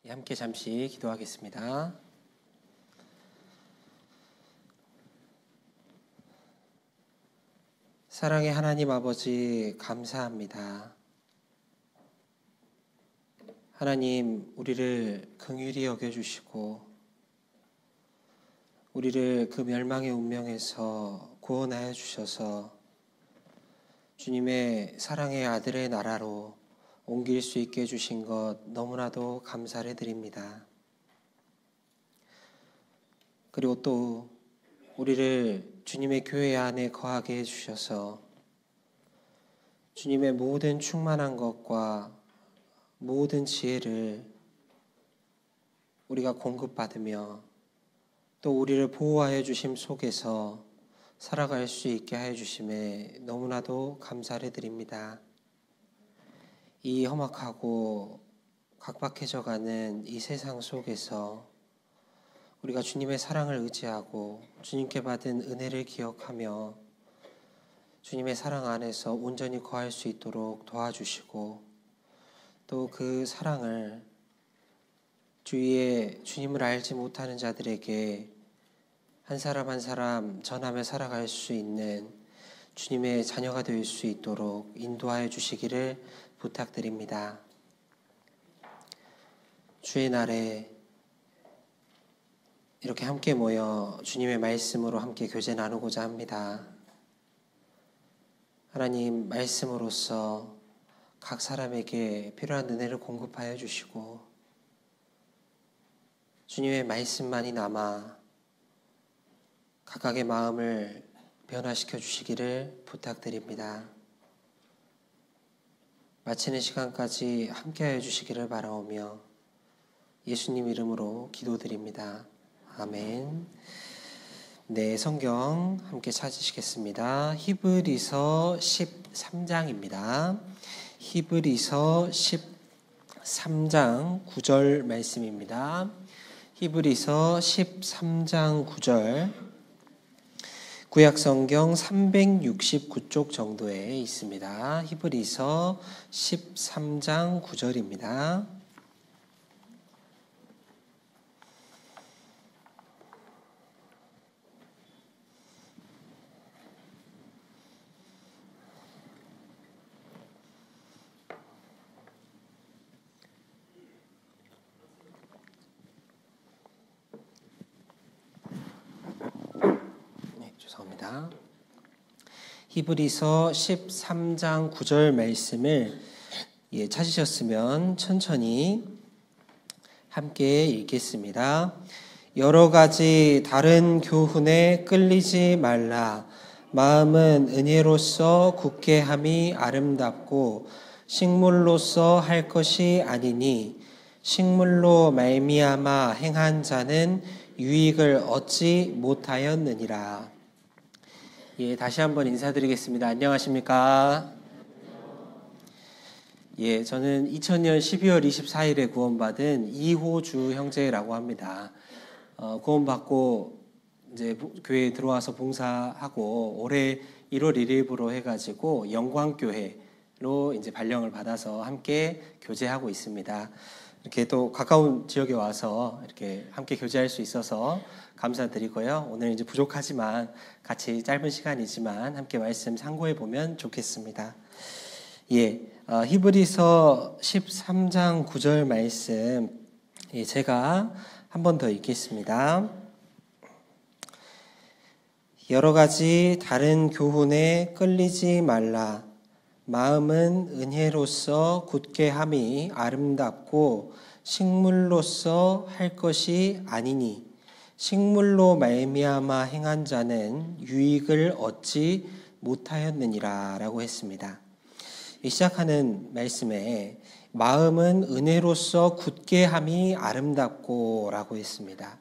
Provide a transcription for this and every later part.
함께 잠시 기도하겠습니다. 사랑의 하나님 아버지, 감사합니다. 하나님, 우리를 긍휼히 여겨주시고 우리를 그 멸망의 운명에서 구원하여 주셔서 주님의 사랑의 아들의 나라로 옮길 수 있게 해주신 것 너무나도 감사를 드립니다. 그리고 또 우리를 주님의 교회 안에 거하게 해주셔서 주님의 모든 충만한 것과 모든 지혜를 우리가 공급받으며 또 우리를 보호하여 주심 속에서 살아갈 수 있게 하여 주심에 너무나도 감사를 드립니다. 이 험악하고 각박해져가는 이 세상 속에서 우리가 주님의 사랑을 의지하고 주님께 받은 은혜를 기억하며 주님의 사랑 안에서 온전히 거할 수 있도록 도와주시고 또 그 사랑을 주위에 주님을 알지 못하는 자들에게 한 사람 한 사람 전하며 살아갈 수 있는 주님의 자녀가 될 수 있도록 인도하여 주시기를 부탁드립니다. 주의 날에 이렇게 함께 모여 주님의 말씀으로 함께 교제 나누고자 합니다. 하나님, 말씀으로써 각 사람에게 필요한 은혜를 공급하여 주시고 주님의 말씀만이 남아 각각의 마음을 변화시켜 주시기를 부탁드립니다. 마치는 시간까지 함께하여 주시기를 바라오며 예수님 이름으로 기도드립니다. 아멘. 네, 성경 함께 찾으시겠습니다. 히브리서 13장입니다. 히브리서 13장 9절 말씀입니다. 히브리서 13장 9절, 구약성경 369쪽 정도에 있습니다. 히브리서 13장 9절입니다. 히브리서 13장 9절 말씀을 찾으셨으면 천천히 함께 읽겠습니다. 여러 가지 다른 교훈에 끌리지 말라. 마음은 은혜로서 굳게 함이 아름답고 식물로서 할 것이 아니니 식물로 말미암아 행한 자는 유익을 얻지 못하였느니라. 다시 한번 인사드리겠습니다. 안녕하십니까? 저는 2000년 12월 24일에 구원받은 이호주 형제라고 합니다. 구원받고 이제 교회에 들어와서 봉사하고 올해 1월 1일부로 해가지고 영광교회로 이제 발령을 받아서 함께 교제하고 있습니다. 이렇게 또 가까운 지역에 와서 이렇게 함께 교제할 수 있어서 감사드리고요. 오늘 이제 부족하지만 같이 짧은 시간이지만 함께 말씀 상고해 보면 좋겠습니다. 히브리서 13장 9절 말씀 제가 한 번 더 읽겠습니다. 여러 가지 다른 교훈에 끌리지 말라. 마음은 은혜로서 굳게 함이 아름답고 식물로서 할 것이 아니니 식물로 말미암아 행한 자는 유익을 얻지 못하였느니라 라고 했습니다. 시작하는 말씀에 마음은 은혜로서 굳게 함이 아름답고 라고 했습니다.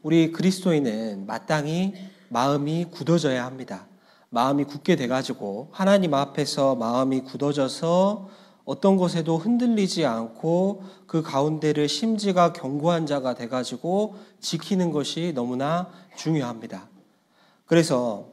우리 그리스도인은 마땅히 마음이 굳어져야 합니다. 마음이 굳게 돼가지고 하나님 앞에서 마음이 굳어져서 어떤 것에도 흔들리지 않고 그 가운데를 심지가 견고한 자가 돼가지고 지키는 것이 너무나 중요합니다. 그래서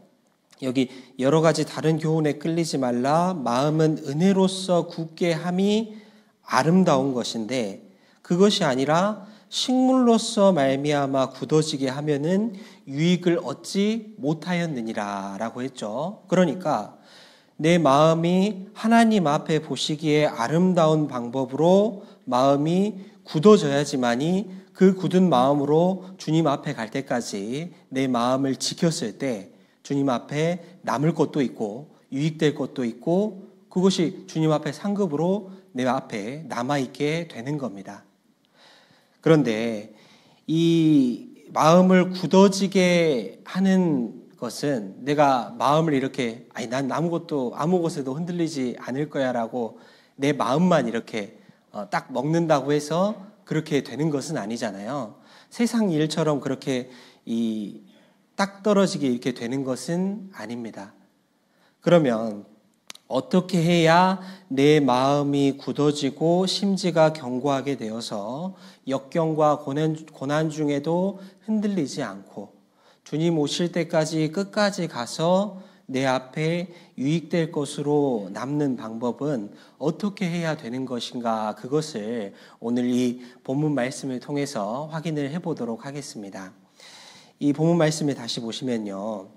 여기 여러 가지 다른 교훈에 끌리지 말라. 마음은 은혜로서 굳게 함이 아름다운 것인데 그것이 아니라 식물로서 말미암아 굳어지게 하면은 유익을 얻지 못하였느니라 라고 했죠. 그러니까 내 마음이 하나님 앞에 보시기에 아름다운 방법으로 마음이 굳어져야지만이 그 굳은 마음으로 주님 앞에 갈 때까지 내 마음을 지켰을 때 주님 앞에 남을 것도 있고 유익될 것도 있고 그것이 주님 앞에 상급으로 내 앞에 남아있게 되는 겁니다. 그런데 이 마음을 굳어지게 하는 것은 내가 마음을 이렇게 난 아무 곳에도 흔들리지 않을 거야 라고 내 마음만 이렇게 딱 먹는다고 해서 그렇게 되는 것은 아니잖아요. 세상 일처럼 그렇게 딱 떨어지게 이렇게 되는 것은 아닙니다. 그러면 어떻게 해야 내 마음이 굳어지고 심지가 견고하게 되어서 역경과 고난 중에도 흔들리지 않고 주님 오실 때까지 끝까지 가서 내 앞에 유익될 것으로 남는 방법은 어떻게 해야 되는 것인가, 그것을 오늘 이 본문 말씀을 통해서 확인을 해보도록 하겠습니다. 이 본문 말씀을 다시 보시면요,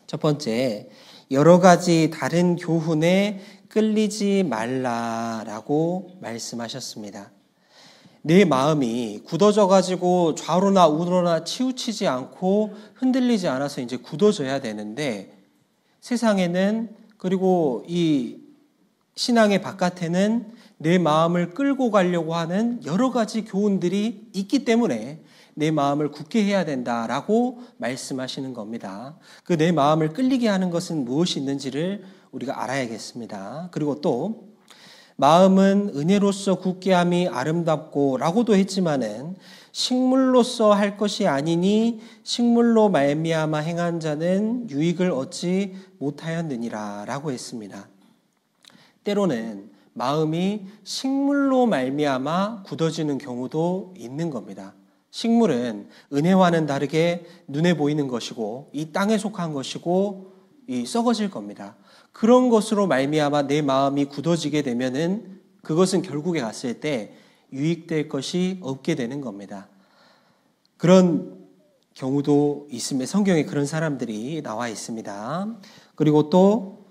첫 번째, 여러 가지 다른 교훈에 끌리지 말라라고 말씀하셨습니다. 내 마음이 굳어져가지고 좌로나 우로나 치우치지 않고 흔들리지 않아서 이제 굳어져야 되는데, 세상에는, 그리고 이 신앙의 바깥에는 내 마음을 끌고 가려고 하는 여러 가지 교훈들이 있기 때문에 내 마음을 굳게 해야 된다라고 말씀하시는 겁니다. 그 내 마음을 끌리게 하는 것은 무엇이 있는지를 우리가 알아야겠습니다. 그리고 또 마음은 은혜로서 굳게 함이 아름답고 라고도 했지만은 식물로서 할 것이 아니니 식물로 말미암아 행한 자는 유익을 얻지 못하였느니라 라고 했습니다. 때로는 마음이 식물로 말미암아 굳어지는 경우도 있는 겁니다. 식물은 은혜와는 다르게 눈에 보이는 것이고 이 땅에 속한 것이고 썩어질 겁니다. 그런 것으로 말미암아 내 마음이 굳어지게 되면은 그것은 결국에 갔을 때 유익될 것이 없게 되는 겁니다. 그런 경우도 있습니다. 성경에 그런 사람들이 나와 있습니다. 그리고 또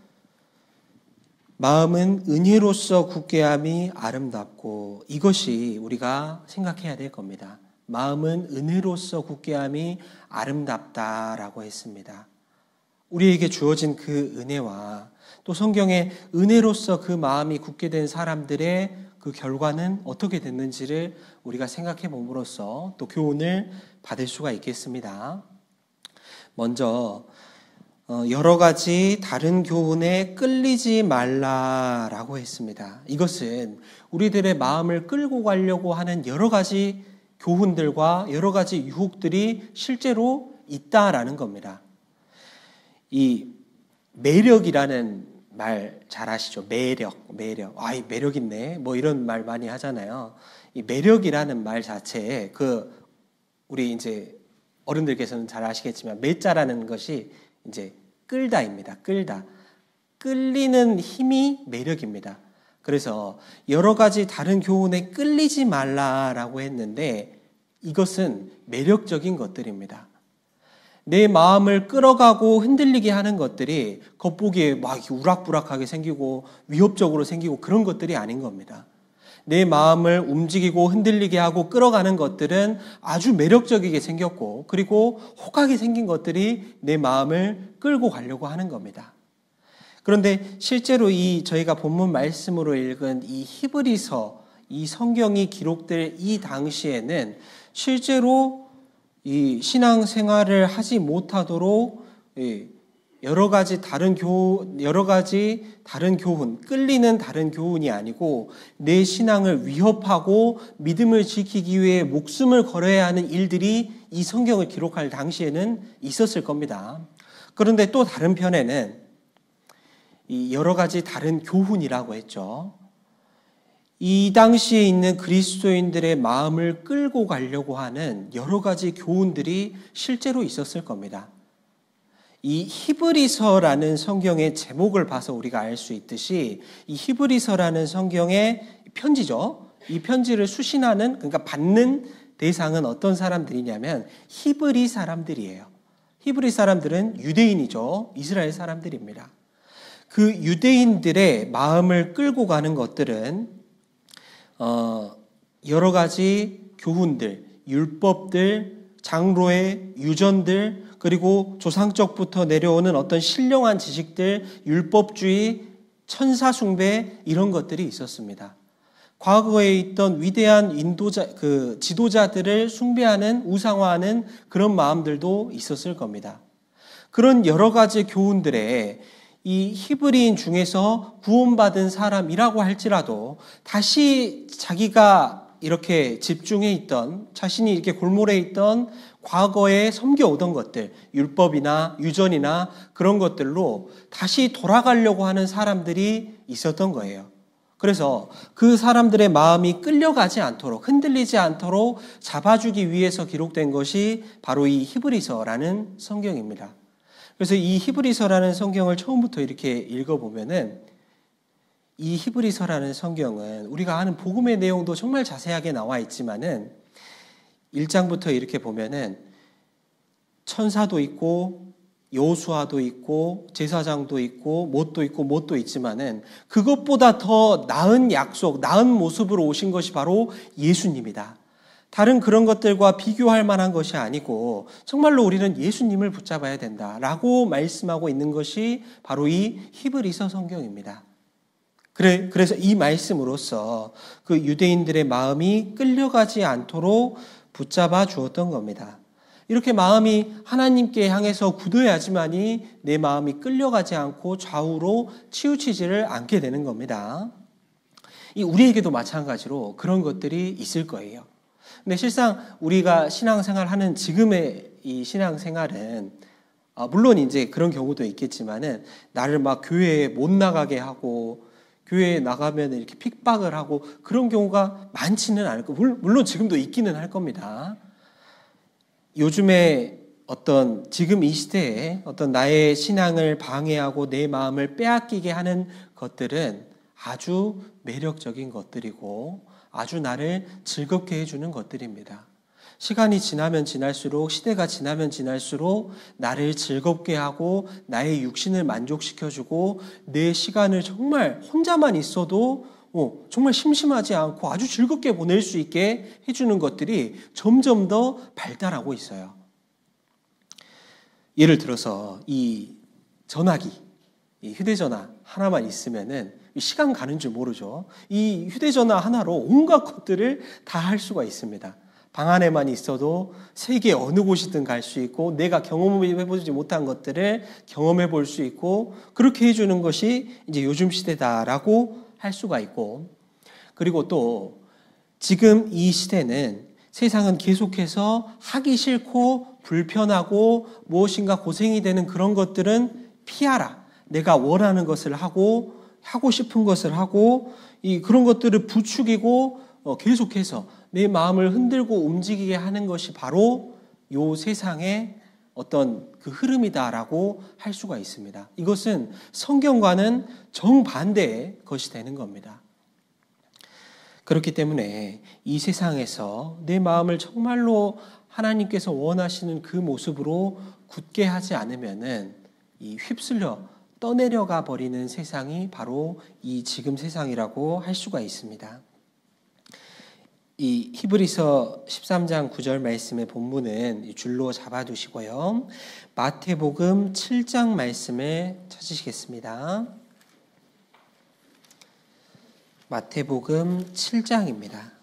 마음은 은혜로서 굳게 함이 아름답고, 이것이 우리가 생각해야 될 겁니다. 마음은 은혜로서 굳게 함이 아름답다라고 했습니다. 우리에게 주어진 그 은혜와 또 성경의 은혜로서 그 마음이 굳게 된 사람들의 그 결과는 어떻게 됐는지를 우리가 생각해 봄으로써 또 교훈을 받을 수가 있겠습니다. 먼저 여러 가지 다른 교훈에 끌리지 말라라고 했습니다. 이것은 우리들의 마음을 끌고 가려고 하는 여러 가지 교훈들과 여러 가지 유혹들이 실제로 있다라는 겁니다. 이 매력이라는 말 잘 아시죠? 매력. 이 매력 있네. 뭐 이런 말 많이 하잖아요. 이 매력이라는 말 자체에 우리 이제 어른들께서는 잘 아시겠지만 매자라는 것이 이제 끌다입니다. 끌다. 끌리는 힘이 매력입니다. 그래서 여러 가지 다른 교훈에 끌리지 말라라고 했는데 이것은 매력적인 것들입니다. 내 마음을 끌어가고 흔들리게 하는 것들이 겉보기에 막 우락부락하게 생기고 위협적으로 생기고 그런 것들이 아닌 겁니다. 내 마음을 움직이고 흔들리게 하고 끌어가는 것들은 아주 매력적이게 생겼고, 그리고 혹하게 생긴 것들이 내 마음을 끌고 가려고 하는 겁니다. 그런데 실제로 저희가 본문 말씀으로 읽은 이 히브리서, 이 성경이 기록될 이 당시에는 실제로 이 신앙생활을 하지 못하도록 여러 가지 다른 교훈, 끌리는 다른 교훈이 아니고 내 신앙을 위협하고 믿음을 지키기 위해 목숨을 걸어야 하는 일들이 이 성경을 기록할 당시에는 있었을 겁니다. 그런데 또 다른 편에는 이 여러 가지 다른 교훈이라고 했죠. 이 당시에 있는 그리스도인들의 마음을 끌고 가려고 하는 여러 가지 교훈들이 실제로 있었을 겁니다. 이 히브리서라는 성경의 제목을 봐서 우리가 알 수 있듯이 이 히브리서라는 성경의 편지죠. 이 편지를 수신하는, 그러니까 받는 대상은 어떤 사람들이냐면 히브리 사람들이에요. 히브리 사람들은 유대인이죠. 이스라엘 사람들입니다. 그 유대인들의 마음을 끌고 가는 것들은 여러 가지 교훈들, 율법들, 장로의 유전들, 그리고 조상적부터 내려오는 어떤 신령한 지식들, 율법주의, 천사 숭배, 이런 것들이 있었습니다. 과거에 있던 위대한 지도자들을 숭배하는, 우상화하는 그런 마음들도 있었을 겁니다. 그런 여러 가지 교훈들에 이 히브리인 중에서 구원받은 사람이라고 할지라도 다시 자기가 이렇게 집중해 있던, 자신이 이렇게 골몰해 있던 과거에 섬겨오던 것들, 율법이나 유전이나 그런 것들로 다시 돌아가려고 하는 사람들이 있었던 거예요. 그래서 그 사람들의 마음이 끌려가지 않도록, 흔들리지 않도록 잡아주기 위해서 기록된 것이 바로 이 히브리서라는 성경입니다. 그래서 이 히브리서라는 성경을 처음부터 이렇게 읽어보면은 이 히브리서라는 성경은 우리가 아는 복음의 내용도 정말 자세하게 나와 있지만은 1장부터 이렇게 보면은 천사도 있고 여호수아도 있고 제사장도 있고 못도 있지만은 그것보다 더 나은 약속, 나은 모습으로 오신 것이 바로 예수님이다. 다른 그런 것들과 비교할 만한 것이 아니고 정말로 우리는 예수님을 붙잡아야 된다라고 말씀하고 있는 것이 바로 이 히브리서 성경입니다. 그래서 이 말씀으로써 그 유대인들의 마음이 끌려가지 않도록 붙잡아 주었던 겁니다. 이렇게 마음이 하나님께 향해서 굳어야지만이 내 마음이 끌려가지 않고 좌우로 치우치지를 않게 되는 겁니다. 우리에게도 마찬가지로 그런 것들이 있을 거예요. 근데 실상 우리가 신앙생활하는 지금의 이 신앙생활은 물론 이제 그런 경우도 있겠지만은 나를 막 교회에 못 나가게 하고 교회에 나가면 이렇게 핍박을 하고 그런 경우가 많지는 않을 거고 물론 지금도 있기는 할 겁니다. 요즘에 지금 이 시대에 어떤 나의 신앙을 방해하고 내 마음을 빼앗기게 하는 것들은 아주 매력적인 것들이고 아주 나를 즐겁게 해주는 것들입니다. 시간이 지나면 지날수록, 시대가 지나면 지날수록 나를 즐겁게 하고 나의 육신을 만족시켜주고 내 시간을 정말 혼자만 있어도 정말 심심하지 않고 아주 즐겁게 보낼 수 있게 해주는 것들이 점점 더 발달하고 있어요. 예를 들어서 이 전화기, 이 휴대전화 하나만 있으면은 시간 가는 줄 모르죠. 이 휴대전화 하나로 온갖 것들을 다 할 수가 있습니다. 방 안에만 있어도 세계 어느 곳이든 갈 수 있고 내가 경험해보지 못한 것들을 경험해 볼 수 있고 그렇게 해주는 것이 이제 요즘 시대다라고 할 수가 있고 그리고 또 지금 이 시대는 세상은 계속해서 하기 싫고 불편하고 무엇인가 고생이 되는 그런 것들은 피하라. 내가 원하는 것을 하고 싶은 것을 하고 그런 것들을 부추기고 계속해서 내 마음을 흔들고 움직이게 하는 것이 바로 이 세상의 어떤 그 흐름이다라고 할 수가 있습니다. 이것은 성경과는 정반대의 것이 되는 겁니다. 그렇기 때문에 이 세상에서 내 마음을 정말로 하나님께서 원하시는 그 모습으로 굳게 하지 않으면은 휩쓸려 떠내려가 버리는 세상이 바로 이 지금 세상이라고 할 수가 있습니다. 이 히브리서 13장 9절 말씀의 본문은 줄로 잡아두시고요. 마태복음 7장 말씀을 찾으시겠습니다. 마태복음 7장입니다.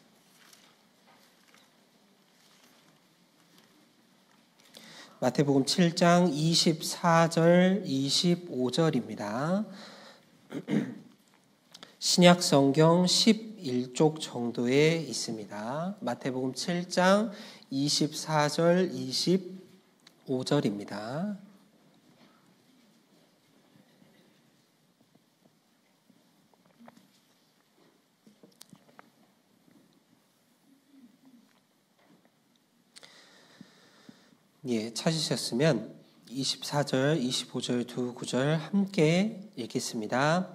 마태복음 7장 24절, 25절입니다. 신약 성경 11쪽 정도에 있습니다. 마태복음 7장 24절, 25절입니다. 찾으셨으면 24절, 25절 두 구절 함께 읽겠습니다.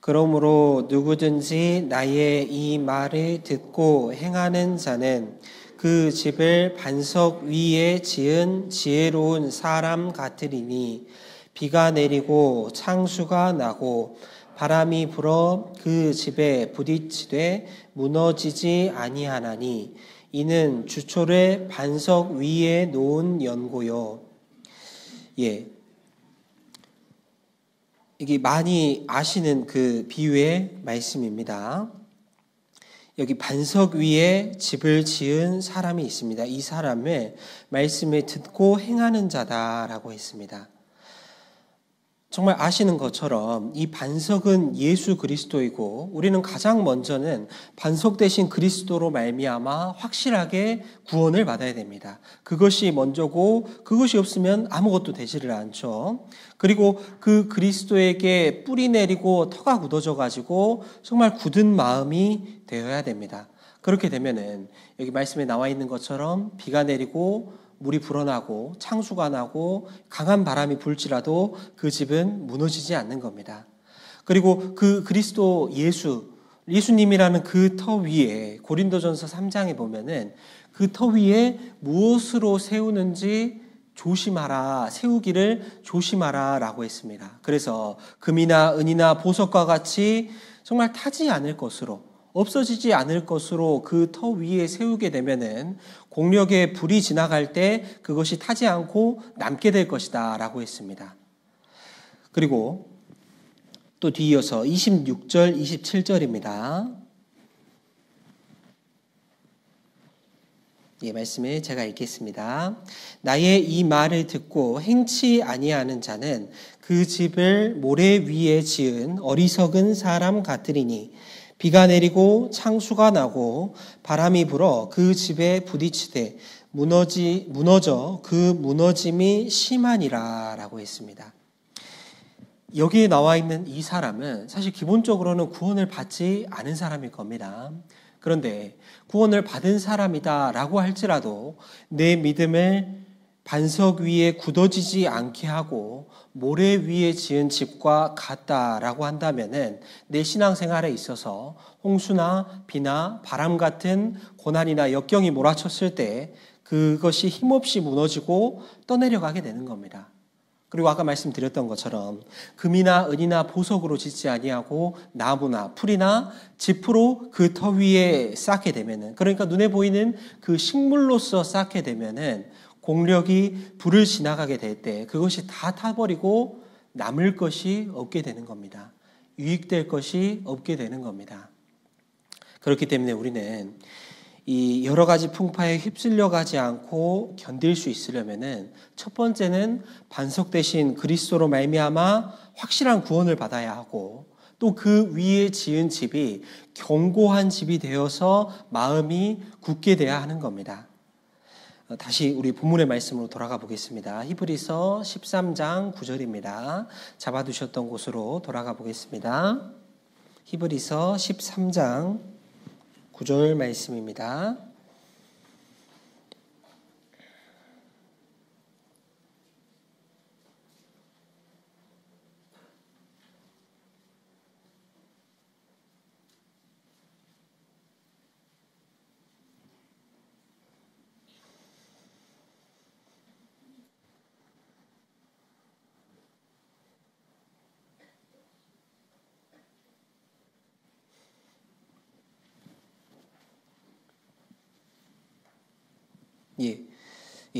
그러므로 누구든지 나의 이 말을 듣고 행하는 자는 그 집을 반석 위에 지은 지혜로운 사람 같으리니 비가 내리고 창수가 나고 바람이 불어 그 집에 부딪히되 무너지지 아니하나니 이는 주초를 반석 위에 놓은 연고요. 이게 많이 아시는 그 비유의 말씀입니다. 여기 반석 위에 집을 지은 사람이 있습니다. 이 사람을 말씀을 듣고 행하는 자다라고 했습니다. 정말 아시는 것처럼 이 반석은 예수 그리스도이고 우리는 가장 먼저는 반석 대신 그리스도로 말미암아 확실하게 구원을 받아야 됩니다. 그것이 먼저고 그것이 없으면 아무것도 되지를 않죠. 그리고 그 그리스도에게 뿌리 내리고 터가 굳어져 가지고 정말 굳은 마음이 되어야 됩니다. 그렇게 되면은 여기 말씀에 나와 있는 것처럼 비가 내리고 물이 불어나고 창수가 나고 강한 바람이 불지라도 그 집은 무너지지 않는 겁니다. 그리고 그 그리스도 예수님이라는 그 터 위에 고린도전서 3장에 보면은 그 터 위에 무엇으로 세우는지 조심하라, 세우기를 조심하라 라고 했습니다. 그래서 금이나 은이나 보석과 같이 정말 타지 않을 것으로 없어지지 않을 것으로 그 터 위에 세우게 되면은 공력의 불이 지나갈 때 그것이 타지 않고 남게 될 것이다 라고 했습니다. 그리고 또 뒤이어서 26절, 27절입니다. 말씀을 제가 읽겠습니다. 나의 이 말을 듣고 행치 아니하는 자는 그 집을 모래 위에 지은 어리석은 사람 같으리니 비가 내리고 창수가 나고 바람이 불어 그 집에 부딪히되 무너져 그 무너짐이 심하니라 라고 했습니다. 여기에 나와 있는 이 사람은 사실 기본적으로는 구원을 받지 않은 사람일 겁니다. 그런데 구원을 받은 사람이다 라고 할지라도 내 믿음을 반석 위에 굳어지지 않게 하고 모래 위에 지은 집과 같다라고 한다면은 내 신앙생활에 있어서 홍수나 비나 바람 같은 고난이나 역경이 몰아쳤을 때 그것이 힘없이 무너지고 떠내려가게 되는 겁니다. 그리고 아까 말씀드렸던 것처럼 금이나 은이나 보석으로 짓지 아니하고 나무나 풀이나 짚으로 그 터 위에 쌓게 되면은, 그러니까 눈에 보이는 그 식물로서 쌓게 되면은 공력이 불을 지나가게 될 때 그것이 다 타버리고 남을 것이 없게 되는 겁니다. 유익될 것이 없게 되는 겁니다. 그렇기 때문에 우리는 이 여러 가지 풍파에 휩쓸려 가지 않고 견딜 수 있으려면은 첫 번째는 반석 대신 그리스도로 말미암아 확실한 구원을 받아야 하고, 또 그 위에 지은 집이 견고한 집이 되어서 마음이 굳게 돼야 하는 겁니다. 다시 우리 본문의 말씀으로 돌아가 보겠습니다. 히브리서 13장 9절입니다. 잡아두셨던 곳으로 돌아가 보겠습니다. 히브리서 13장 9절 말씀입니다.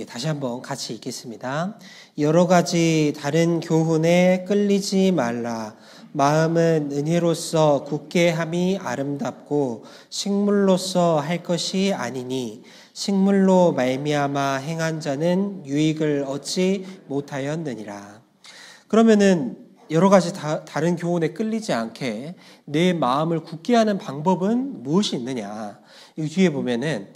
다시 한번 같이 읽겠습니다. 여러 가지 다른 교훈에 끌리지 말라. 마음은 은혜로서 굳게 함이 아름답고 식물로서 할 것이 아니니 식물로 말미암아 행한 자는 유익을 얻지 못하였느니라. 그러면은 여러 가지 다른 교훈에 끌리지 않게 내 마음을 굳게 하는 방법은 무엇이 있느냐? 이 뒤에 보면은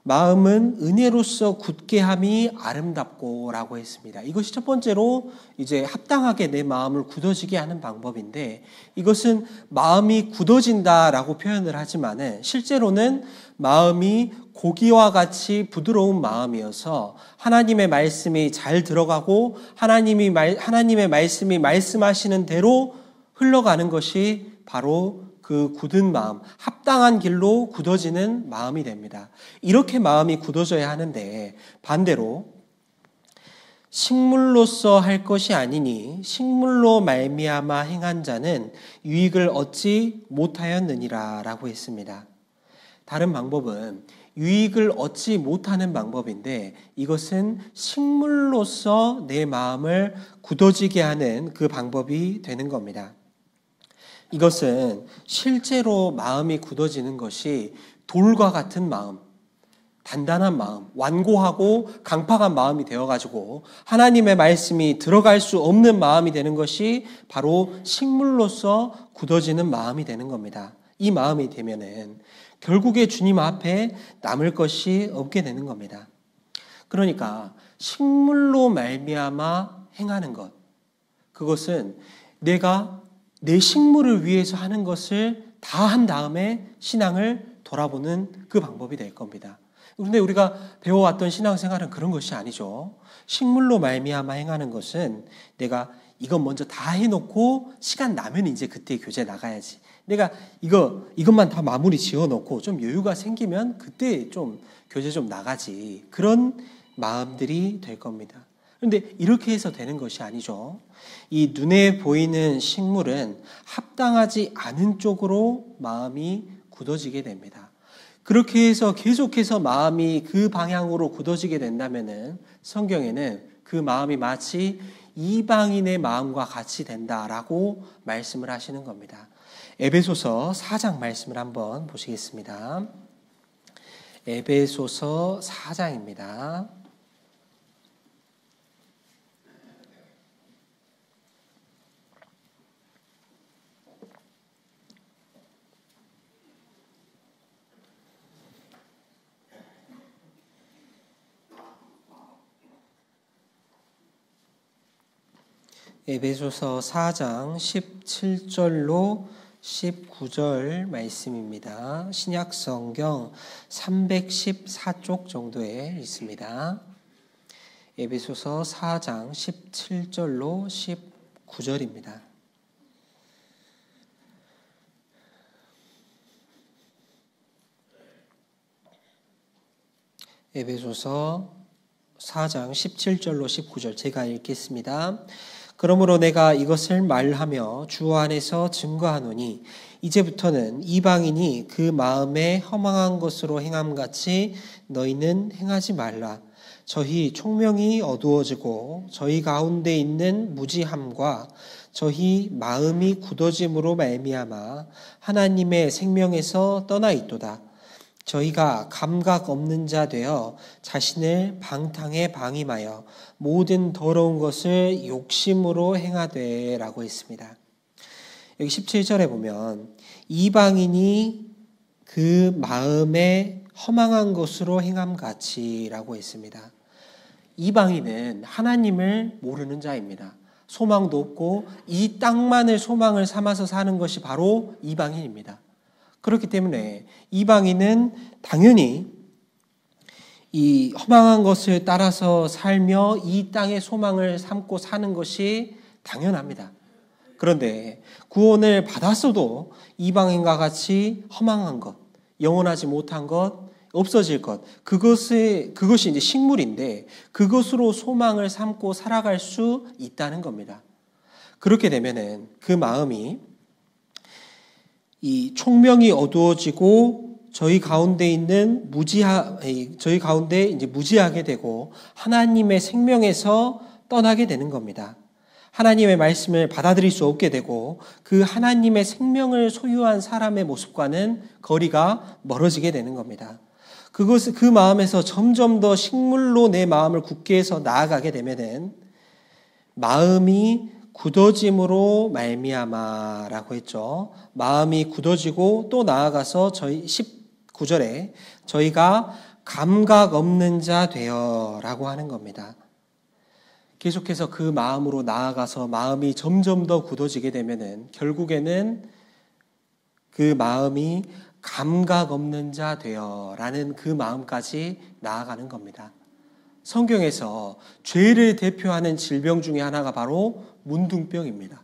마음은 은혜로서 굳게 함이 아름답고 라고 했습니다. 이것이 첫 번째로 이제 합당하게 내 마음을 굳어지게 하는 방법인데, 이것은 마음이 굳어진다라고 표현을 하지만은 실제로는 마음이 고기와 같이 부드러운 마음이어서 하나님의 말씀이 잘 들어가고 하나님의 말씀이 말씀하시는 대로 흘러가는 것이 바로 그 굳은 마음, 합당한 길로 굳어지는 마음이 됩니다. 이렇게 마음이 굳어져야 하는데 반대로 식물로서 할 것이 아니니 식물로 말미암아 행한 자는 유익을 얻지 못하였느니라 라고 했습니다. 다른 방법은 유익을 얻지 못하는 방법인데 이것은 식물로서 내 마음을 굳어지게 하는 그 방법이 되는 겁니다. 이것은 실제로 마음이 굳어지는 것이 돌과 같은 마음, 단단한 마음, 완고하고 강팍한 마음이 되어가지고 하나님의 말씀이 들어갈 수 없는 마음이 되는 것이 바로 식물로서 굳어지는 마음이 되는 겁니다. 이 마음이 되면은 결국에 주님 앞에 남을 것이 없게 되는 겁니다. 그러니까 식물로 말미암아 행하는 것, 그것은 내가 내 식물을 위해서 하는 것을 다 한 다음에 신앙을 돌아보는 그 방법이 될 겁니다. 그런데 우리가 배워왔던 신앙생활은 그런 것이 아니죠. 식물로 말미암아 행하는 것은 내가 이건 먼저 다 해놓고 시간 나면 이제 그때 교제 나가야지. 내가 이것만 다 마무리 지어놓고 좀 여유가 생기면 그때 좀 교제 좀 나가지. 그런 마음들이 될 겁니다. 그런데 이렇게 해서 되는 것이 아니죠. 이 눈에 보이는 식물은 합당하지 않은 쪽으로 마음이 굳어지게 됩니다. 그렇게 해서 계속해서 마음이 그 방향으로 굳어지게 된다면은 성경에는 그 마음이 마치 이방인의 마음과 같이 된다라고 말씀을 하시는 겁니다. 에베소서 4장 말씀을 한번 보시겠습니다. 에베소서 4장입니다. 에베소서 4장 17절로 19절 말씀입니다. 신약성경 314쪽 정도에 있습니다. 에베소서 4장 17절로 19절입니다. 에베소서 4장 17절로 19절 제가 읽겠습니다. 그러므로 내가 이것을 말하며 주 안에서 증거하노니 이제부터는 이방인이 그 마음에 허망한 것으로 행함같이 너희는 행하지 말라. 저희 총명이 어두워지고 저희 가운데 있는 무지함과 저희 마음이 굳어짐으로 말미암아 하나님의 생명에서 떠나 있도다. 저희가 감각 없는 자 되어 자신을 방탕에 방임하여 모든 더러운 것을 욕심으로 행하되 라고 했습니다. 여기 17절에 보면 이방인이 그 마음에 허망한 것으로 행함같이 라고 했습니다. 이방인은 하나님을 모르는 자입니다. 소망도 없고 이 땅만을 소망을 삼아서 사는 것이 바로 이방인입니다. 그렇기 때문에 이방인은 당연히 이 허망한 것을 따라서 살며 이 땅의 소망을 삼고 사는 것이 당연합니다. 그런데 구원을 받았어도 이방인과 같이 허망한 것, 영원하지 못한 것, 없어질 것, 그것이 이제 식물인데 그것으로 소망을 삼고 살아갈 수 있다는 겁니다. 그렇게 되면은 그 마음이 이 총명이 어두워지고 저희 가운데 이제 무지하게 되고 하나님의 생명에서 떠나게 되는 겁니다. 하나님의 말씀을 받아들일 수 없게 되고 그 하나님의 생명을 소유한 사람의 모습과는 거리가 멀어지게 되는 겁니다. 그 마음에서 점점 더 식물로 내 마음을 굳게 해서 나아가게 되면은 마음이 굳어짐으로 말미암아라고 했죠. 마음이 굳어지고 또 나아가서 저희 19절에 저희가 감각 없는 자 되어라고 하는 겁니다. 계속해서 그 마음으로 나아가서 마음이 점점 더 굳어지게 되면은 결국에는 그 마음이 감각 없는 자 되어라는 그 마음까지 나아가는 겁니다. 성경에서 죄를 대표하는 질병 중에 하나가 바로 문둥병입니다.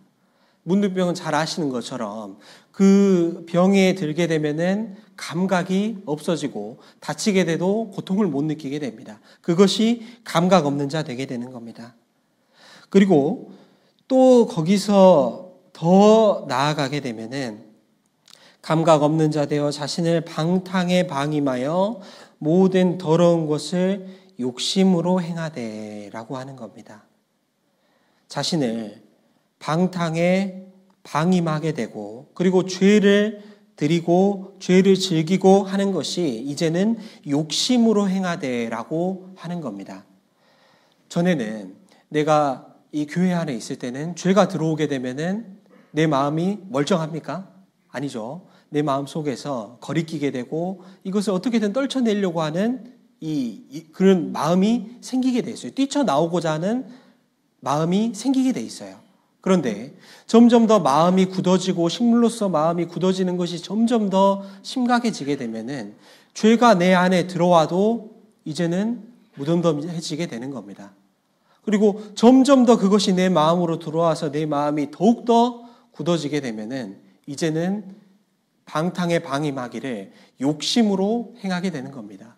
문득병은 잘 아시는 것처럼 그 병에 들게 되면은 감각이 없어지고 다치게 돼도 고통을 못 느끼게 됩니다. 그것이 감각 없는 자 되게 되는 겁니다. 그리고 또 거기서 더 나아가게 되면은 감각 없는 자 되어 자신을 방탕에 방임하여 모든 더러운 것을 욕심으로 행하되라고 하는 겁니다. 자신을 방탕에 방임하게 되고 그리고 죄를 드리고 죄를 즐기고 하는 것이 이제는 욕심으로 행하되라고 하는 겁니다. 전에는 내가 이 교회 안에 있을 때는 죄가 들어오게 되면은 내 마음이 멀쩡합니까? 아니죠. 내 마음 속에서 거리끼게 되고 이것을 어떻게든 떨쳐내려고 하는 그런 마음이 생기게 돼 있어요. 뛰쳐나오고자 하는 마음이 생기게 돼 있어요. 그런데 점점 더 마음이 굳어지고 식물로서 마음이 굳어지는 것이 점점 더 심각해지게 되면은 죄가 내 안에 들어와도 이제는 무덤덤해지게 되는 겁니다. 그리고 점점 더 그것이 내 마음으로 들어와서 내 마음이 더욱더 굳어지게 되면은 이제는 방탕에 방임하기를 욕심으로 행하게 되는 겁니다.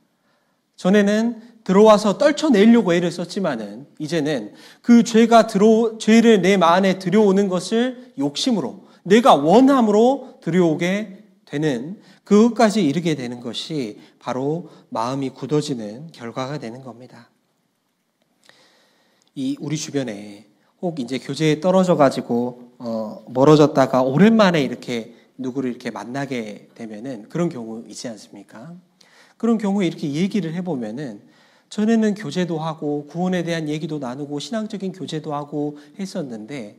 전에는 들어와서 떨쳐내려고 애를 썼지만은 이제는 그 죄를 내 안에 들여오는 것을 욕심으로 내가 원함으로 들여오게 되는 그것까지 이르게 되는 것이 바로 마음이 굳어지는 결과가 되는 겁니다. 우리 주변에 혹 이제 교제에 떨어져 가지고 멀어졌다가 오랜만에 이렇게 누구를 이렇게 만나게 되면은 그런 경우 있지 않습니까? 그런 경우에 이렇게 얘기를 해보면은 전에는 교제도 하고 구원에 대한 얘기도 나누고 신앙적인 교제도 하고 했었는데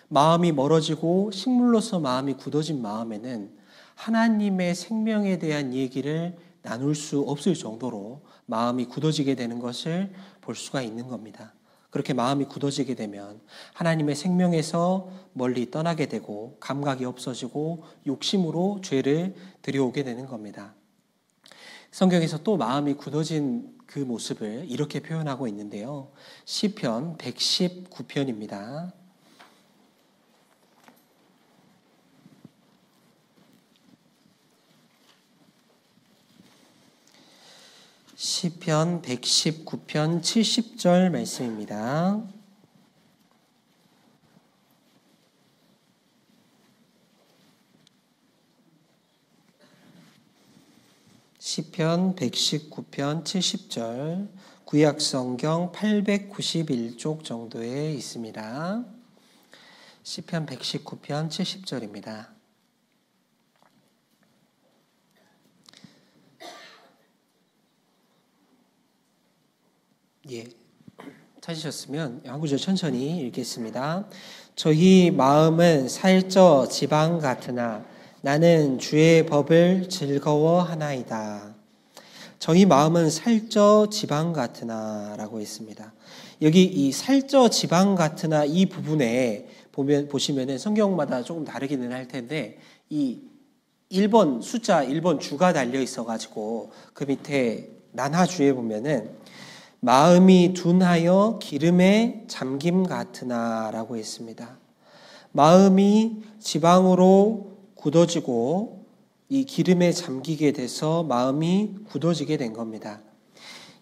마음이 멀어지고 식물로서 마음이 굳어진 마음에는 하나님의 생명에 대한 얘기를 나눌 수 없을 정도로 마음이 굳어지게 되는 것을 볼 수가 있는 겁니다. 그렇게 마음이 굳어지게 되면 하나님의 생명에서 멀리 떠나게 되고 감각이 없어지고 욕심으로 죄를 들여오게 되는 겁니다. 성경에서 또 마음이 굳어진 그 모습을 이렇게 표현하고 있는데요. 시편 119편입니다. 시편 119편 70절 말씀입니다. 시편 119편 70절 구약성경 891쪽 정도에 있습니다. 시편 119편 70절입니다. 찾으셨으면 한 구절 천천히 읽겠습니다. 저희 마음은 살쪄 지방 같으나 나는 주의 법을 즐거워하나이다. 저희 마음은 살쪄 지방 같으나 라고 했습니다. 여기 이 살쪄 지방 같으나 이 부분에 보시면은 성경마다 조금 다르기는 할 텐데 이 1번 숫자 1번 주가 달려 있어 가지고 그 밑에 난하주에 보면은 마음이 둔하여 기름에 잠김 같으나 라고 했습니다. 마음이 지방으로 굳어지고 이 기름에 잠기게 돼서 마음이 굳어지게 된 겁니다.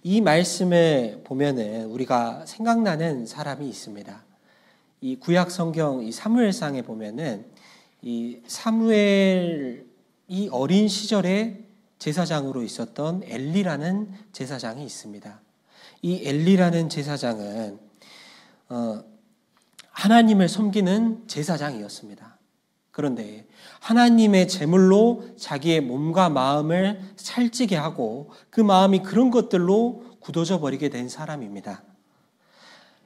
이 말씀을 보면은 우리가 생각나는 사람이 있습니다. 이 구약 성경 이 사무엘상에 보면은 이 사무엘이 어린 시절에 제사장으로 있었던 엘리라는 제사장이 있습니다. 이 엘리라는 제사장은 하나님을 섬기는 제사장이었습니다. 그런데 하나님의 제물로 자기의 몸과 마음을 살찌게 하고 그 마음이 그런 것들로 굳어져 버리게 된 사람입니다.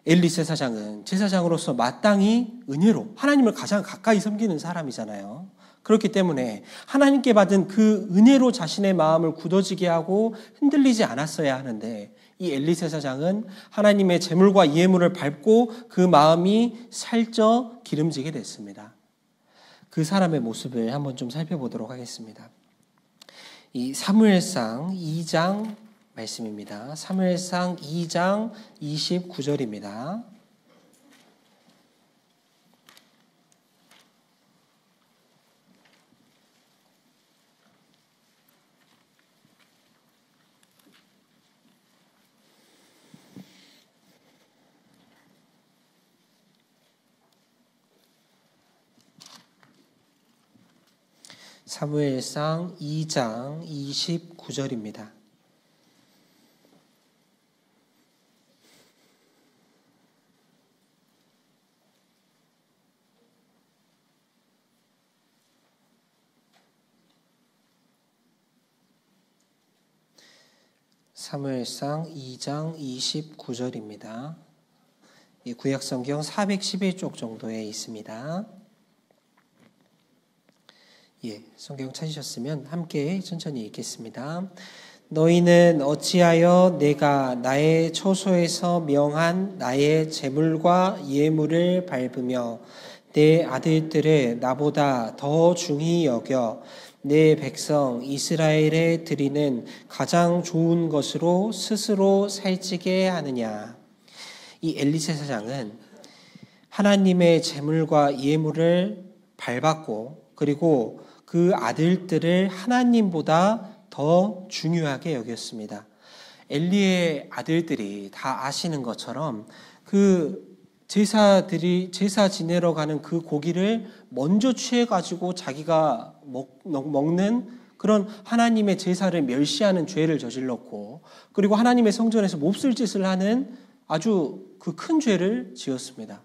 엘리 제사장은 제사장으로서 마땅히 은혜로 하나님을 가장 가까이 섬기는 사람이잖아요. 그렇기 때문에 하나님께 받은 그 은혜로 자신의 마음을 굳어지게 하고 흔들리지 않았어야 하는데 이 엘리 제사장은 하나님의 제물과 예물을 밟고 그 마음이 살쪄 기름지게 됐습니다. 그 사람의 모습을 한번 좀 살펴보도록 하겠습니다. 이 사무엘상 2장 말씀입니다. 사무엘상 2장 29절입니다. 사무엘상 2장 29절입니다. 사무엘상 2장 29절입니다. 구약성경 411쪽 정도에 있습니다. 성경 찾으셨으면 함께 천천히 읽겠습니다. 너희는 어찌하여 내가 나의 처소에서 명한 나의 제물과 예물을 밟으며 내 아들들을 나보다 더 중히 여겨 내 백성 이스라엘에 드리는 가장 좋은 것으로 스스로 살찌게 하느냐. 이 엘리세사장은 하나님의 제물과 예물을 밟았고 그리고 그 아들들을 하나님보다 더 중요하게 여겼습니다. 엘리의 아들들이 다 아시는 것처럼 그 제사 지내러 가는 그 고기를 먼저 취해가지고 자기가 먹는 그런 하나님의 제사를 멸시하는 죄를 저질렀고 그리고 하나님의 성전에서 몹쓸 짓을 하는 아주 그 큰 죄를 지었습니다.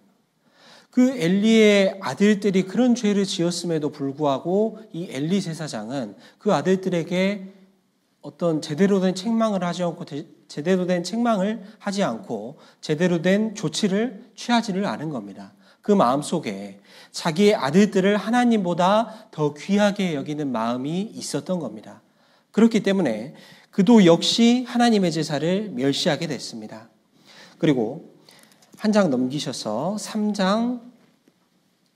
그 엘리의 아들들이 그런 죄를 지었음에도 불구하고 이 엘리 제사장은 그 아들들에게 어떤 제대로 된 책망을 하지 않고 제대로 된 조치를 취하지를 않은 겁니다. 그 마음속에 자기의 아들들을 하나님보다 더 귀하게 여기는 마음이 있었던 겁니다. 그렇기 때문에 그도 역시 하나님의 제사를 멸시하게 됐습니다. 그리고 한 장 넘기셔서 3장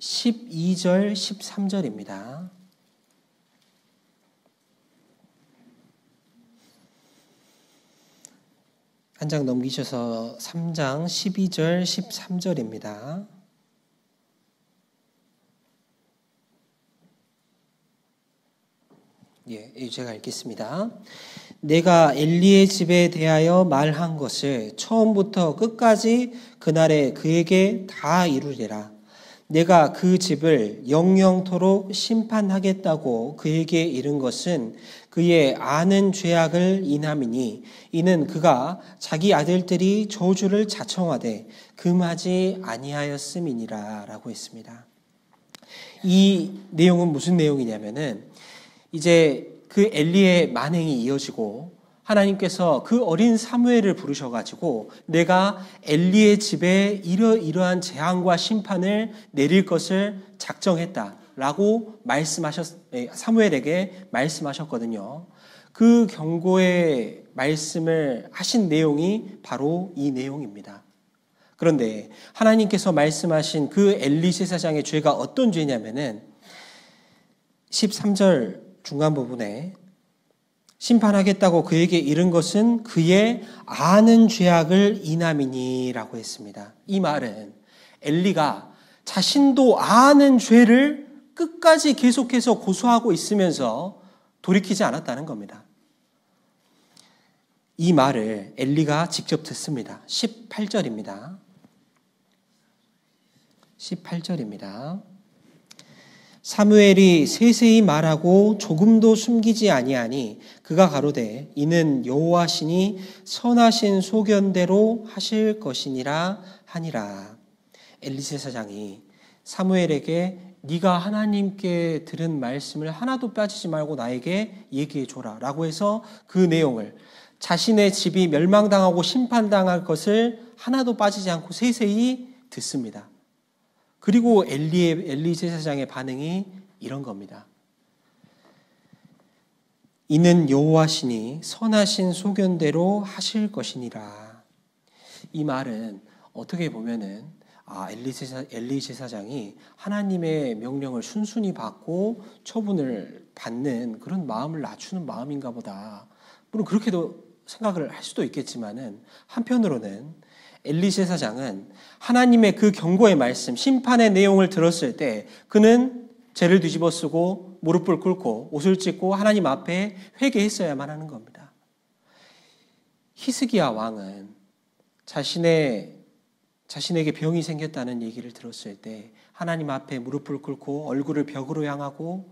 12절 13절입니다. 한 장 넘기셔서 3장 12절 13절입니다. 제가 읽겠습니다. 내가 엘리의 집에 대하여 말한 것을 처음부터 끝까지 그날에 그에게 다 이루리라. 내가 그 집을 영영토록 심판하겠다고 그에게 이른 것은 그의 아는 죄악을 인함이니 이는 그가 자기 아들들이 저주를 자청하되 금하지 아니하였음이니라 라고 했습니다. 이 내용은 무슨 내용이냐면은 이제 그 엘리의 만행이 이어지고 하나님께서 그 어린 사무엘을 부르셔가지고 내가 엘리의 집에 이러이러한 재앙과 심판을 내릴 것을 작정했다라고 사무엘에게 말씀하셨거든요. 그 경고의 말씀을 하신 내용이 바로 이 내용입니다. 그런데 하나님께서 말씀하신 그 엘리 제사장의 죄가 어떤 죄냐면은 13절 중간 부분에 심판하겠다고 그에게 이른 것은 그의 아는 죄악을 인함이니라고 했습니다. 이 말은 엘리가 자신도 아는 죄를 끝까지 계속해서 고소하고 있으면서 돌이키지 않았다는 겁니다. 이 말을 엘리가 직접 듣습니다. 18절입니다. 18절입니다. 사무엘이 세세히 말하고 조금도 숨기지 아니하니 그가 가로되 이는 여호와시니 선하신 소견대로 하실 것이니라 하니라. 엘리 제사장이 사무엘에게 네가 하나님께 들은 말씀을 하나도 빠지지 말고 나에게 얘기해 줘라 라고 해서 그 내용을 자신의 집이 멸망당하고 심판당할 것을 하나도 빠지지 않고 세세히 듣습니다. 그리고 엘리 제사장의 반응이 이런 겁니다. 이는 여호와시니 선하신 소견대로 하실 것이니라. 이 말은 어떻게 보면은 엘리 제사장이 하나님의 명령을 순순히 받고 처분을 받는 그런 마음을 낮추는 마음인가 보다. 물론 그렇게도 생각을 할 수도 있겠지만은 한편으로는 엘리 제사장은 하나님의 그 경고의 말씀, 심판의 내용을 들었을 때 그는 죄를 뒤집어 쓰고 무릎을 꿇고 옷을 찢고 하나님 앞에 회개했어야만 하는 겁니다. 히스기야 왕은 자신에게 병이 생겼다는 얘기를 들었을 때 하나님 앞에 무릎을 꿇고 얼굴을 벽으로 향하고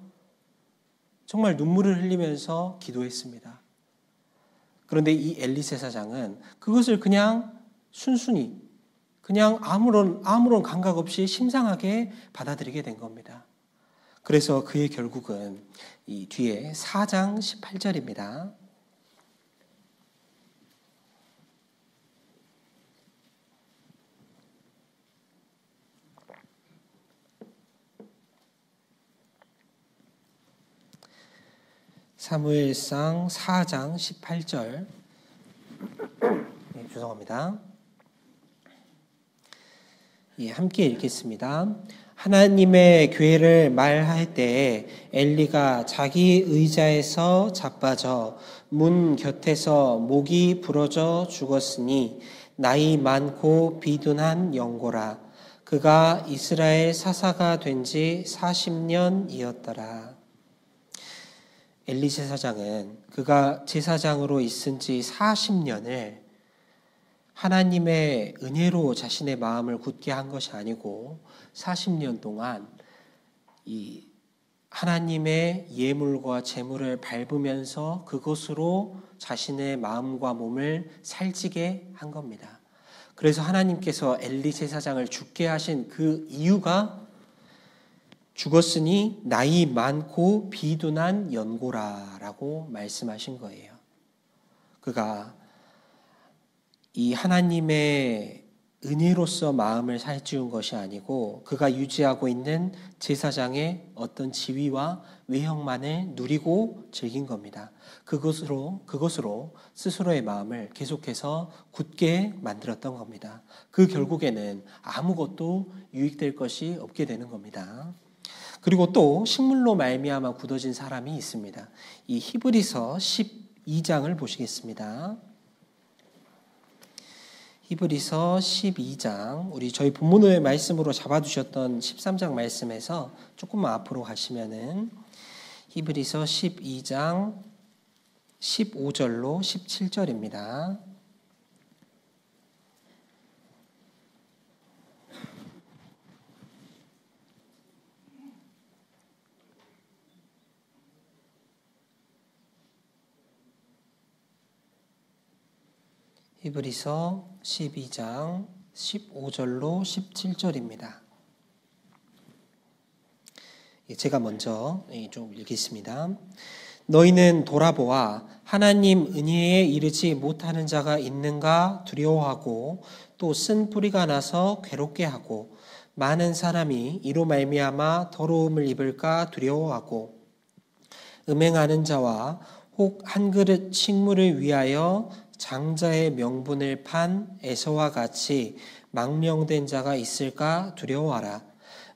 정말 눈물을 흘리면서 기도했습니다. 그런데 이 엘리 제사장은 그것을 그냥 순순히 그냥 아무런 감각 없이 심상하게 받아들이게 된 겁니다. 그래서 그의 결국은 이 뒤에 4장 18절입니다. 사무엘상 4장 18절. 네, 죄송합니다. 예, 함께 읽겠습니다. 하나님의 교회를 말할 때에 엘리가 자기 의자에서 자빠져 문 곁에서 목이 부러져 죽었으니 나이 많고 비둔한 영고라. 그가 이스라엘 사사가 된 지 40년이었더라. 엘리 제사장은 그가 제사장으로 있은 지 40년을 하나님의 은혜로 자신의 마음을 굳게 한 것이 아니고 40년 동안 이 하나님의 예물과 제물을 밟으면서 그것으로 자신의 마음과 몸을 살찌게 한 겁니다. 그래서 하나님께서 엘리 제사장을 죽게 하신 그 이유가 죽었으니 나이 많고 비둔한 연고라라고 말씀하신 거예요. 그가 이 하나님의 은혜로서 마음을 살찌운 것이 아니고 그가 유지하고 있는 제사장의 어떤 지위와 외형만을 누리고 즐긴 겁니다. 그것으로 스스로의 마음을 계속해서 굳게 만들었던 겁니다. 그 결국에는 아무것도 유익될 것이 없게 되는 겁니다. 그리고 또 식물로 말미암아 굳어진 사람이 있습니다. 이 히브리서 12장을 보시겠습니다. 히브리서 12장, 저희 본문의 말씀으로 잡아두셨던 13장 말씀에서 조금만 앞으로 가시면은 히브리서 12장 15절로 17절입니다. 히브리서 12장 15절로 17절입니다. 제가 먼저 좀 읽겠습니다. 너희는 돌아보아 하나님 은혜에 이르지 못하는 자가 있는가 두려워하고 또 쓴 뿌리가 나서 괴롭게 하고 많은 사람이 이로 말미암아 더러움을 입을까 두려워하고 음행하는 자와 혹 한 그릇 식물을 위하여 장자의 명분을 판 에서와 같이 망령된 자가 있을까 두려워하라.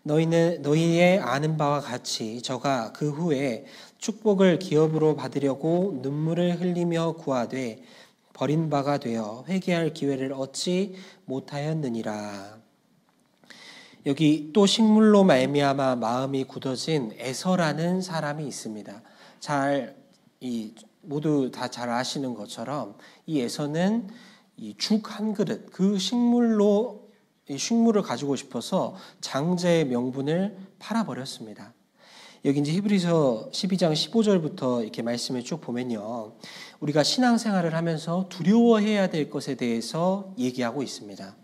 너희의 아는 바와 같이 저가 그 후에 축복을 기업으로 받으려고 눈물을 흘리며 구하되 버린 바가 되어 회개할 기회를 얻지 못하였느니라. 여기 또 식물로 말미암아 마음이 굳어진 에서라는 사람이 있습니다. 모두 다 잘 아시는 것처럼 이 에서는 이 죽 한 그릇, 그 식물을 가지고 싶어서 장자의 명분을 팔아버렸습니다. 여기 이제 히브리서 12장 15절부터 이렇게 말씀을 쭉 보면요. 우리가 신앙생활을 하면서 두려워해야 될 것에 대해서 얘기하고 있습니다.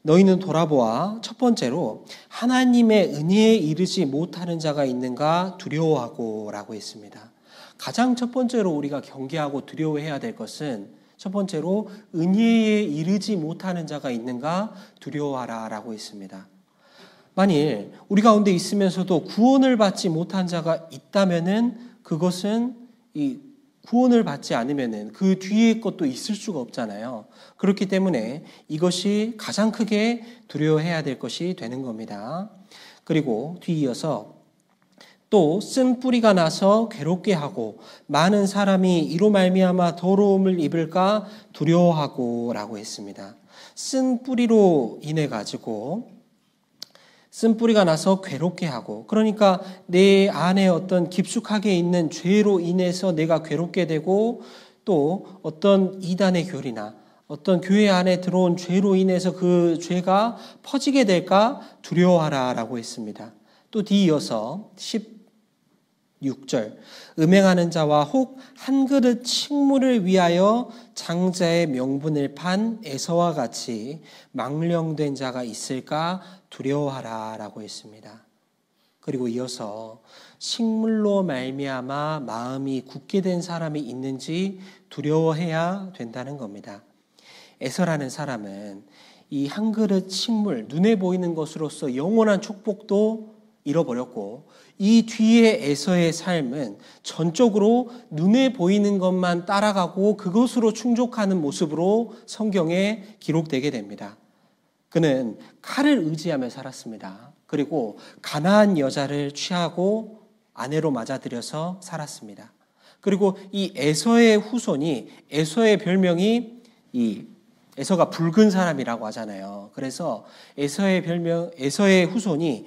너희는 돌아보아 첫 번째로 하나님의 은혜에 이르지 못하는 자가 있는가 두려워하고 라고 했습니다. 가장 첫 번째로 우리가 경계하고 두려워해야 될 것은 첫 번째로 은혜에 이르지 못하는 자가 있는가 두려워하라 라고 했습니다. 만일 우리 가운데 있으면서도 구원을 받지 못한 자가 있다면은 그것은 이 구원을 받지 않으면은 그 뒤에 것도 있을 수가 없잖아요. 그렇기 때문에 이것이 가장 크게 두려워해야 될 것이 되는 겁니다. 그리고 뒤이어서 또 쓴 뿌리가 나서 괴롭게 하고 많은 사람이 이로 말미암아 더러움을 입을까 두려워하고 라고 했습니다. 쓴 뿌리로 인해 가지고 쓴 뿌리가 나서 괴롭게 하고, 그러니까 내 안에 어떤 깊숙하게 있는 죄로 인해서 내가 괴롭게 되고 또 어떤 이단의 교리나 어떤 교회 안에 들어온 죄로 인해서 그 죄가 퍼지게 될까 두려워하라 라고 했습니다. 또 뒤이어서 6절 음행하는 자와 혹 한 그릇 식물을 위하여 장자의 명분을 판 에서와 같이 망령된 자가 있을까 두려워하라 라고 했습니다. 그리고 이어서 식물로 말미암아 마음이 굳게 된 사람이 있는지 두려워해야 된다는 겁니다. 에서라는 사람은 이 한 그릇 식물, 눈에 보이는 것으로서 영원한 축복도 잃어버렸고 이 뒤에 에서의 삶은 전적으로 눈에 보이는 것만 따라가고 그것으로 충족하는 모습으로 성경에 기록되게 됩니다. 그는 칼을 의지하며 살았습니다. 그리고 가나안 여자를 취하고 아내로 맞아들여서 살았습니다. 그리고 이 에서의 후손이 에서의 별명이 에서가 붉은 사람이라고 하잖아요. 그래서 에서의 후손이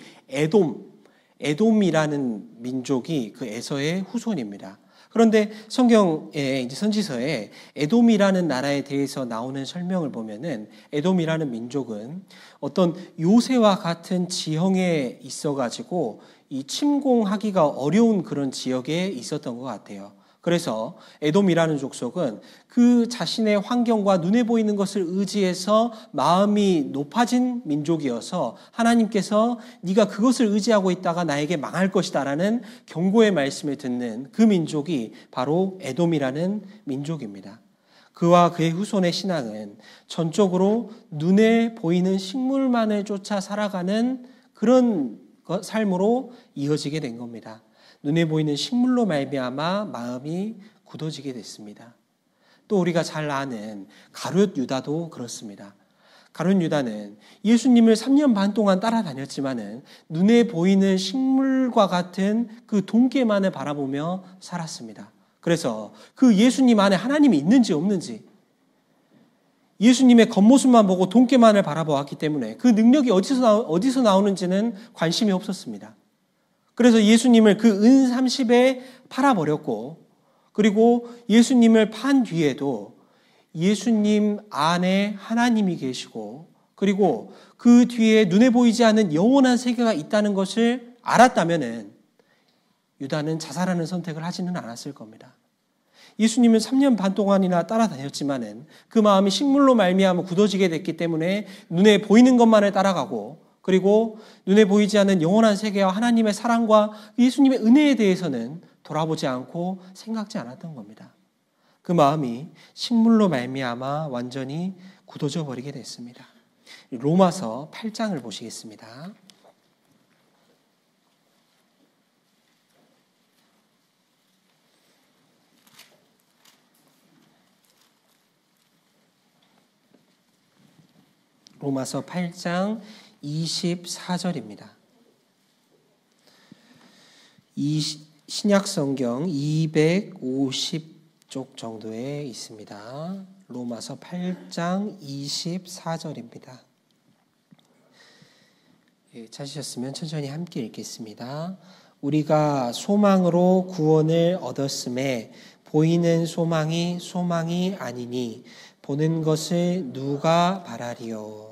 에돔이라는 민족이 그 에서의 후손입니다. 그런데 성경의 이제 선지서에 에돔이라는 나라에 대해서 나오는 설명을 보면은 에돔이라는 민족은 어떤 요새와 같은 지형에 있어가지고 이 침공하기가 어려운 그런 지역에 있었던 것 같아요. 그래서 에돔이라는 족속은 그 자신의 환경과 눈에 보이는 것을 의지해서 마음이 높아진 민족이어서 하나님께서 네가 그것을 의지하고 있다가 나에게 망할 것이다 라는 경고의 말씀을 듣는 그 민족이 바로 에돔이라는 민족입니다. 그와 그의 후손의 신앙은 전적으로 눈에 보이는 식물만을 쫓아 살아가는 그런 삶으로 이어지게 된 겁니다. 눈에 보이는 식물로 말미암아 마음이 굳어지게 됐습니다. 또 우리가 잘 아는 가룟 유다도 그렇습니다. 가룟 유다는 예수님을 3년 반 동안 따라다녔지만은 눈에 보이는 식물과 같은 그 동계만을 바라보며 살았습니다. 그래서 그 예수님 안에 하나님이 있는지 없는지 예수님의 겉모습만 보고 동계만을 바라보았기 때문에 그 능력이 어디서 나오는지는 관심이 없었습니다. 그래서 예수님을 그 은 30에 팔아버렸고 그리고 예수님을 판 뒤에도 예수님 안에 하나님이 계시고 그리고 그 뒤에 눈에 보이지 않는 영원한 세계가 있다는 것을 알았다면은 유다는 자살하는 선택을 하지는 않았을 겁니다. 예수님은 3년 반 동안이나 따라다녔지만은 그 마음이 식물로 말미암아 굳어지게 됐기 때문에 눈에 보이는 것만을 따라가고 그리고 눈에 보이지 않는 영원한 세계와 하나님의 사랑과 예수님의 은혜에 대해서는 돌아보지 않고 생각지 않았던 겁니다. 그 마음이 식물로 말미암아 완전히 굳어져 버리게 됐습니다. 로마서 8장을 보시겠습니다. 로마서 8장 24절입니다. 신약성경 250쪽 정도에 있습니다. 로마서 8장 24절입니다. 찾으셨으면 천천히 함께 읽겠습니다. 우리가 소망으로 구원을 얻었음에 보이는 소망이 아니니 보는 것을 누가 바라리요.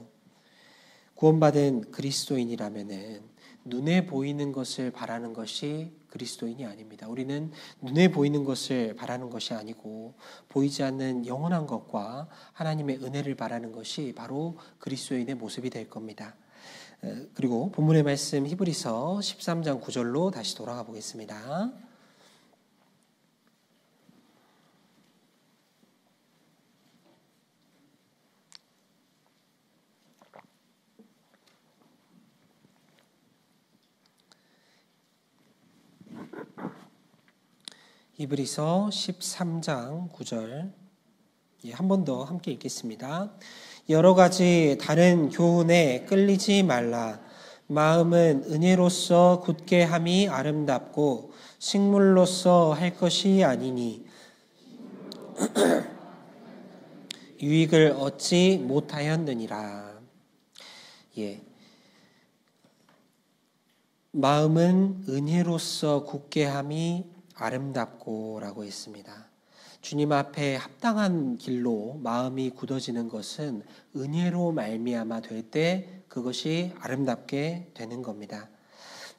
구원받은 그리스도인이라면은 눈에 보이는 것을 바라는 것이 그리스도인이 아닙니다. 우리는 눈에 보이는 것을 바라는 것이 아니고 보이지 않는 영원한 것과 하나님의 은혜를 바라는 것이 바로 그리스도인의 모습이 될 겁니다. 그리고 본문의 말씀 히브리서 13장 9절로 다시 돌아가 보겠습니다. 히브리서 13장 9절 한 번 더 함께 읽겠습니다. 여러 가지 다른 교훈에 끌리지 말라. 마음은 은혜로서 굳게 함이 아름답고 식물로서 할 것이 아니니 유익을 얻지 못하였느니라. 마음은 은혜로서 굳게 함이 아름답고 라고 했습니다. 주님 앞에 합당한 길로 마음이 굳어지는 것은 은혜로 말미암아 될 때 그것이 아름답게 되는 겁니다.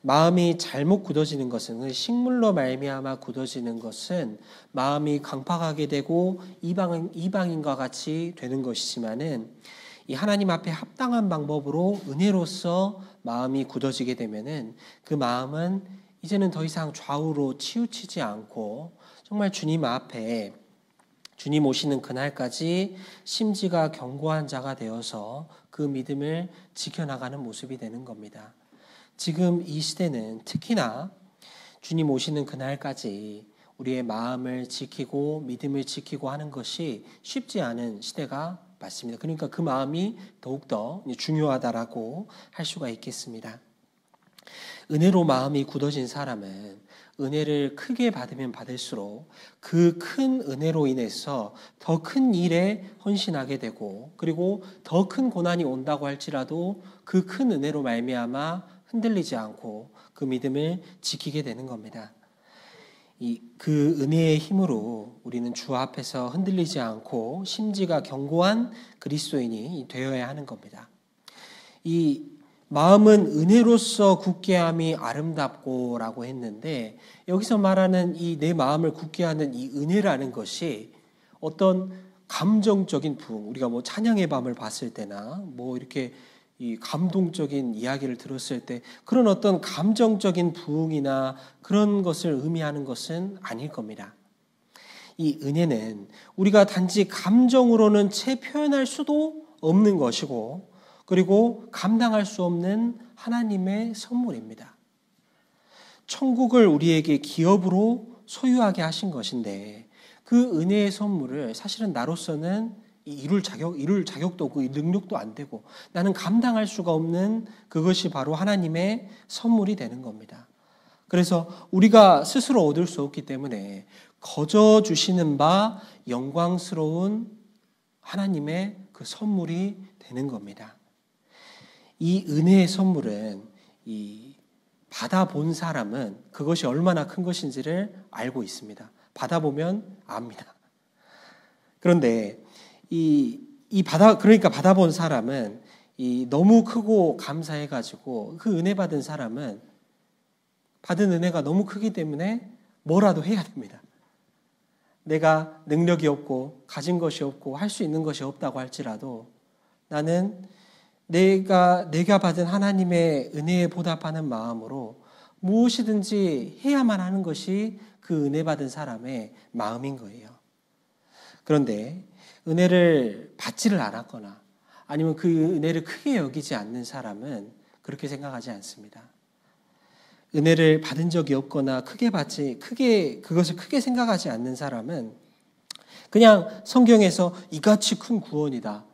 마음이 잘못 굳어지는 것은, 식물로 말미암아 굳어지는 것은 마음이 강팍하게 되고 이방인과 같이 되는 것이지만은, 이 하나님 앞에 합당한 방법으로 은혜로서 마음이 굳어지게 되면은 그 마음은 이제는 더 이상 좌우로 치우치지 않고 정말 주님 앞에, 주님 오시는 그날까지 심지가 견고한 자가 되어서 그 믿음을 지켜나가는 모습이 되는 겁니다. 지금 이 시대는 특히나 주님 오시는 그날까지 우리의 마음을 지키고 믿음을 지키고 하는 것이 쉽지 않은 시대가 맞습니다. 그러니까 그 마음이 더욱더 중요하다라고 할 수가 있겠습니다. 은혜로 마음이 굳어진 사람은 은혜를 크게 받으면 받을수록 그 큰 은혜로 인해서 더 큰 일에 헌신하게 되고, 그리고 더 큰 고난이 온다고 할지라도 그 큰 은혜로 말미암아 흔들리지 않고 그 믿음을 지키게 되는 겁니다. 그 은혜의 힘으로 우리는 주 앞에서 흔들리지 않고 심지가 견고한 그리스도인이 되어야 하는 겁니다. 이 마음은 은혜로서 굳게 함이 아름답고라고 했는데, 여기서 말하는 이 내 마음을 굳게 하는 이 은혜라는 것이 어떤 감정적인 부흥, 우리가 뭐 찬양의 밤을 봤을 때나 뭐 이렇게 이 감동적인 이야기를 들었을 때 그런 어떤 감정적인 부흥이나 그런 것을 의미하는 것은 아닐 겁니다. 이 은혜는 우리가 단지 감정으로는 채 표현할 수도 없는 것이고, 그리고 감당할 수 없는 하나님의 선물입니다. 천국을 우리에게 기업으로 소유하게 하신 것인데, 그 은혜의 선물을 사실은 나로서는 이룰 자격도 없고 능력도 안 되고 나는 감당할 수가 없는, 그것이 바로 하나님의 선물이 되는 겁니다. 그래서 우리가 스스로 얻을 수 없기 때문에 거저 주시는 바 영광스러운 하나님의 그 선물이 되는 겁니다. 이 은혜의 선물은 받아본 사람은 그것이 얼마나 큰 것인지를 알고 있습니다. 받아보면 압니다. 그런데 그러니까 받아본 사람은 너무 크고 감사해가지고, 그 은혜 받은 사람은 받은 은혜가 너무 크기 때문에 뭐라도 해야 됩니다. 내가 능력이 없고 가진 것이 없고 할 수 있는 것이 없다고 할지라도 나는 내가 받은 하나님의 은혜에 보답하는 마음으로 무엇이든지 해야만 하는 것이 그 은혜 받은 사람의 마음인 거예요. 그런데 은혜를 받지를 않았거나 아니면 그 은혜를 크게 여기지 않는 사람은 그렇게 생각하지 않습니다. 은혜를 받은 적이 없거나 그것을 크게 생각하지 않는 사람은 그냥 성경에서 이같이 큰 구원이다,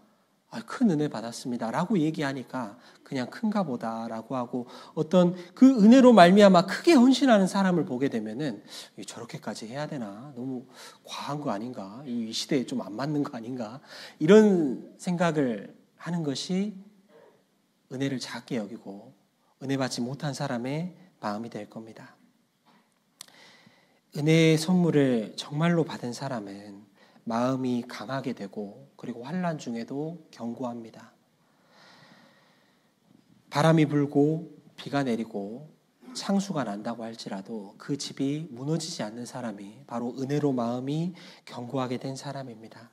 큰 은혜 받았습니다 라고 얘기하니까 그냥 큰가 보다라고 하고, 어떤 그 은혜로 말미암아 크게 헌신하는 사람을 보게 되면은 저렇게까지 해야 되나, 너무 과한 거 아닌가, 이 시대에 좀 안 맞는 거 아닌가, 이런 생각을 하는 것이 은혜를 작게 여기고 은혜 받지 못한 사람의 마음이 될 겁니다. 은혜의 선물을 정말로 받은 사람은 마음이 강하게 되고, 그리고 환난 중에도 견고합니다. 바람이 불고 비가 내리고 창수가 난다고 할지라도 그 집이 무너지지 않는 사람이 바로 은혜로 마음이 견고하게 된 사람입니다.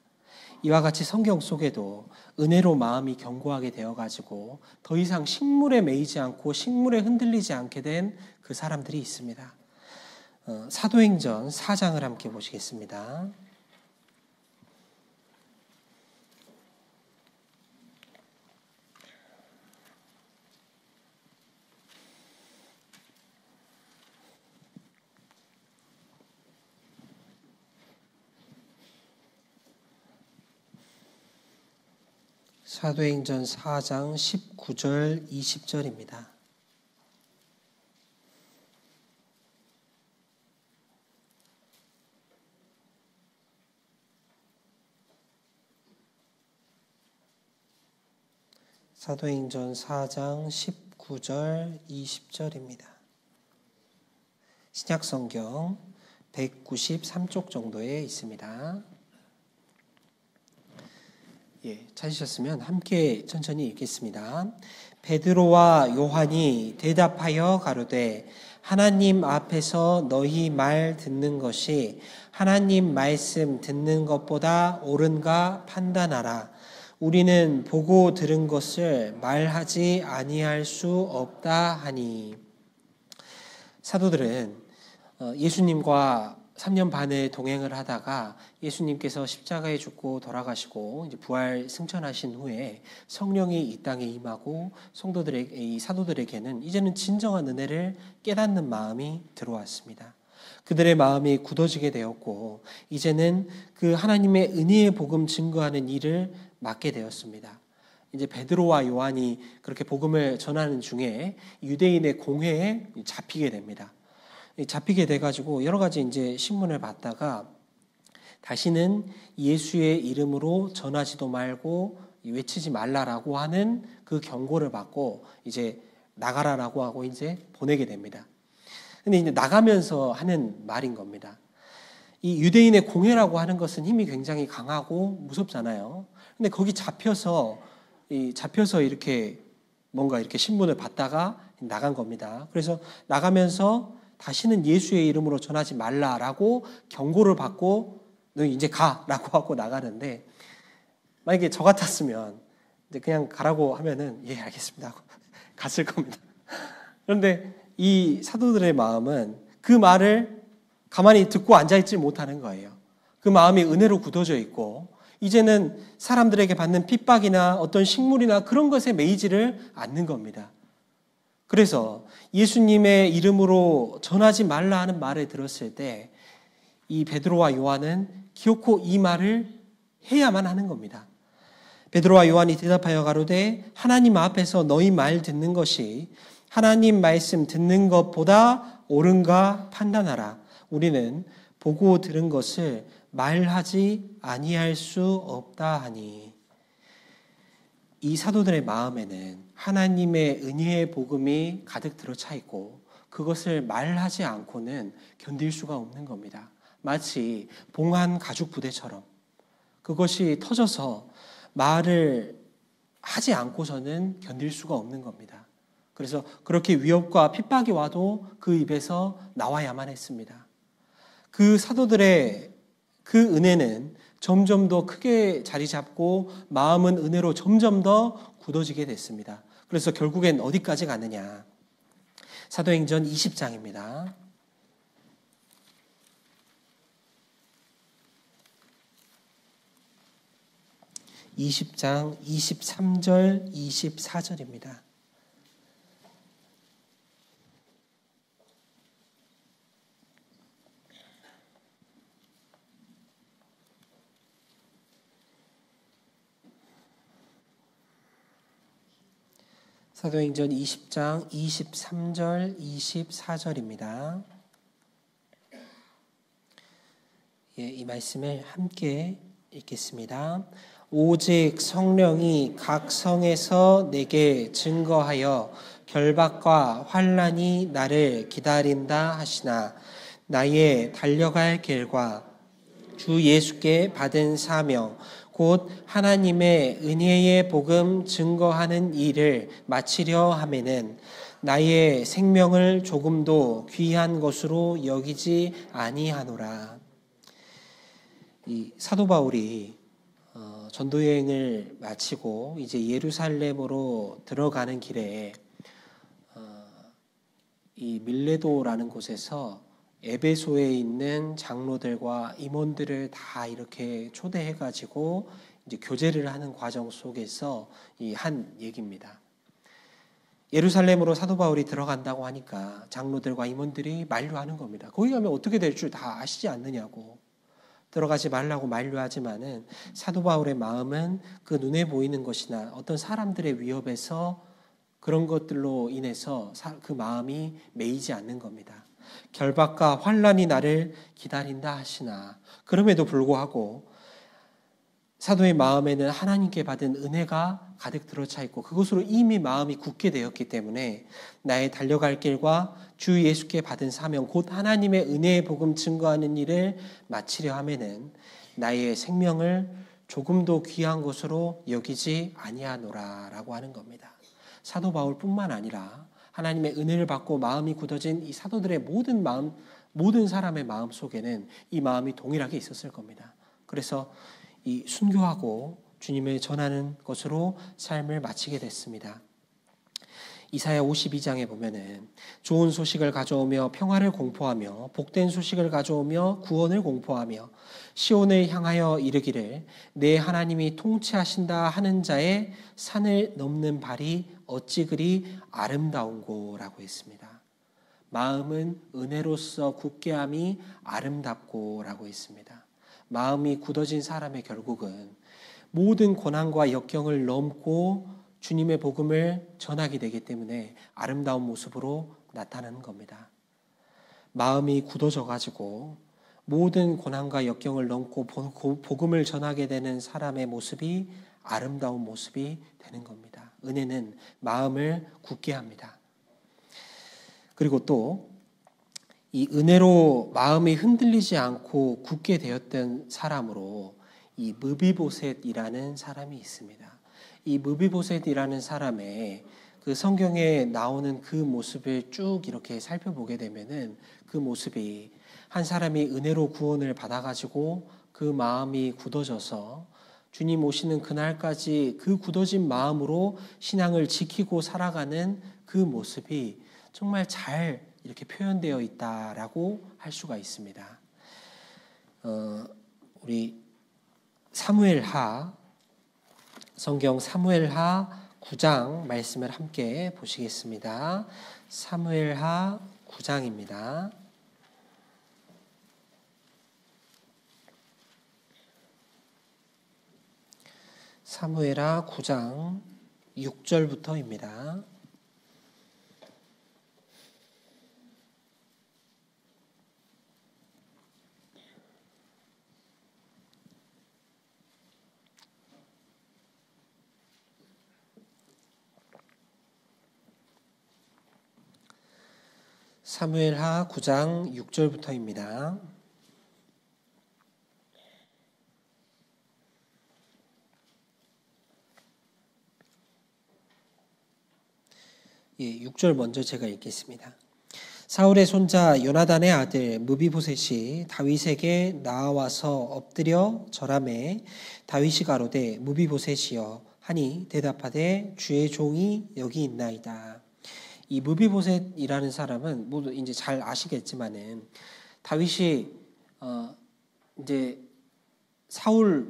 이와 같이 성경 속에도 은혜로 마음이 견고하게 되어가지고 더 이상 식물에 매이지 않고 식물에 흔들리지 않게 된 그 사람들이 있습니다. 사도행전 4장을 함께 보시겠습니다. 사도행전 4장 19절 20절입니다. 사도행전 4장 19절 20절입니다. 신약성경 193쪽 정도에 있습니다. 찾으셨으면 함께 천천히 읽겠습니다. 베드로와 요한이 대답하여 가로되 하나님 앞에서 너희 말 듣는 것이 하나님 말씀 듣는 것보다 옳은가 판단하라. 우리는 보고 들은 것을 말하지 아니할 수 없다 하니. 사도들은 예수님과 3년 반을 동행을 하다가 예수님께서 십자가에 죽고 돌아가시고 이제 부활 승천하신 후에 성령이 이 땅에 임하고 이 사도들에게는 이제는 진정한 은혜를 깨닫는 마음이 들어왔습니다. 그들의 마음이 굳어지게 되었고 이제는 그 하나님의 은혜의 복음 증거하는 일을 맡게 되었습니다. 이제 베드로와 요한이 그렇게 복음을 전하는 중에 유대인의 공회에 잡히게 됩니다. 잡히게 돼가지고 여러 가지 이제 신문을 받다가 다시는 예수의 이름으로 전하지도 말고 외치지 말라라고 하는 그 경고를 받고 이제 나가라라고 하고 이제 보내게 됩니다. 근데 이제 나가면서 하는 말인 겁니다. 이 유대인의 공회라고 하는 것은 힘이 굉장히 강하고 무섭잖아요. 근데 거기 잡혀서 이렇게 뭔가 이렇게 신문을 받다가 나간 겁니다. 그래서 나가면서 다시는 예수의 이름으로 전하지 말라라고 경고를 받고 너 이제 가라고 하고 나가는데 만약에 저 같았으면 이제 그냥 가라고 하면은 예 알겠습니다 하고 갔을 겁니다. 그런데 이 사도들의 마음은 그 말을 가만히 듣고 앉아있지 못하는 거예요. 그 마음이 은혜로 굳어져 있고 이제는 사람들에게 받는 핍박이나 어떤 식물이나 그런 것에 매이지를 않는 겁니다. 그래서 예수님의 이름으로 전하지 말라 하는 말을 들었을 때 이 베드로와 요한은 기어코 이 말을 해야만 하는 겁니다. 베드로와 요한이 대답하여 가로되 하나님 앞에서 너희 말 듣는 것이 하나님 말씀 듣는 것보다 옳은가 판단하라. 우리는 보고 들은 것을 말하지 아니할 수 없다 하니. 이 사도들의 마음에는 하나님의 은혜의 복음이 가득 들어차 있고 그것을 말하지 않고는 견딜 수가 없는 겁니다. 마치 봉한 가죽 부대처럼 그것이 터져서 말을 하지 않고서는 견딜 수가 없는 겁니다. 그래서 그렇게 위협과 핍박이 와도 그 입에서 나와야만 했습니다. 그 사도들의 그 은혜는 점점 더 크게 자리 잡고 마음은 은혜로 점점 더 굳어지게 됐습니다. 그래서 결국엔 어디까지 가느냐. 사도행전 20장입니다. 20장 23절 24절입니다. 사도행전 20장 23절 24절입니다. 이 말씀을 함께 읽겠습니다. 오직 성령이 각 성에서 내게 증거하여 결박과 환난이 나를 기다린다 하시나 나의 달려갈 길과 주 예수께 받은 사명 곧 하나님의 은혜의 복음 증거하는 일을 마치려 하면은 나의 생명을 조금도 귀한 것으로 여기지 아니하노라. 이 사도 바울이 전도 여행을 마치고 이제 예루살렘으로 들어가는 길에 이 밀레도라는 곳에서 에베소에 있는 장로들과 임원들을 다 이렇게 초대해가지고 이제 교제를 하는 과정 속에서 이 한 얘기입니다. 예루살렘으로 사도 바울이 들어간다고 하니까 장로들과 임원들이 만류하는 겁니다. 거기 가면 어떻게 될 줄 다 아시지 않느냐고. 들어가지 말라고 만류하지만은 사도 바울의 마음은 그 눈에 보이는 것이나 어떤 사람들의 위협에서 그런 것들로 인해서 그 마음이 매이지 않는 겁니다. 결박과 환난이 나를 기다린다 하시나 그럼에도 불구하고 사도의 마음에는 하나님께 받은 은혜가 가득 들어차 있고 그것으로 이미 마음이 굳게 되었기 때문에 나의 달려갈 길과 주 예수께 받은 사명 곧 하나님의 은혜의 복음 증거하는 일을 마치려 하면은 나의 생명을 조금도 귀한 것으로 여기지 아니하노라라고 하는 겁니다. 사도 바울뿐만 아니라 하나님의 은혜를 받고 마음이 굳어진 이 사도들의 모든 사람의 마음 속에는 이 마음이 동일하게 있었을 겁니다. 그래서 이 순교하고 주님을 전하는 것으로 삶을 마치게 됐습니다. 이사야 52장에 보면은 좋은 소식을 가져오며 평화를 공포하며 복된 소식을 가져오며 구원을 공포하며 시온을 향하여 이르기를 내 하나님이 통치하신다 하는 자의 산을 넘는 발이 어찌 그리 아름다운고라고 했습니다. 마음은 은혜로서 굳게함이 아름답고라고 했습니다. 마음이 굳어진 사람의 결국은 모든 고난과 역경을 넘고 주님의 복음을 전하게 되기 때문에 아름다운 모습으로 나타나는 겁니다. 마음이 굳어져 가지고 모든 고난과 역경을 넘고 복음을 전하게 되는 사람의 모습이 아름다운 모습이 되는 겁니다. 은혜는 마음을 굳게 합니다. 그리고 또 이 은혜로 마음이 흔들리지 않고 굳게 되었던 사람으로 이 무비보셋이라는 사람이 있습니다. 이 무비보셋이라는 사람의 그 성경에 나오는 그 모습을 쭉 이렇게 살펴보게 되면은 그 모습이 한 사람이 은혜로 구원을 받아가지고 그 마음이 굳어져서 주님 오시는 그날까지 그 굳어진 마음으로 신앙을 지키고 살아가는 그 모습이 정말 잘 이렇게 표현되어 있다라고 할 수가 있습니다. 우리 성경 사무엘하 9장 말씀을 함께 보시겠습니다. 사무엘하 9장입니다. 사무엘하 9장 6절부터입니다. 사무엘하 9장 6절부터입니다. 예, 6절 먼저 제가 읽겠습니다. 사울의 손자 요나단의 아들 무비보셋이 다윗에게 나와서 엎드려 절하매 다윗이 가로되 무비보셋이여 하니 대답하되 주의 종이 여기 있나이다. 이 무비보셋이라는 사람은 모두 이제 잘 아시겠지만은 다윗이 이제 사울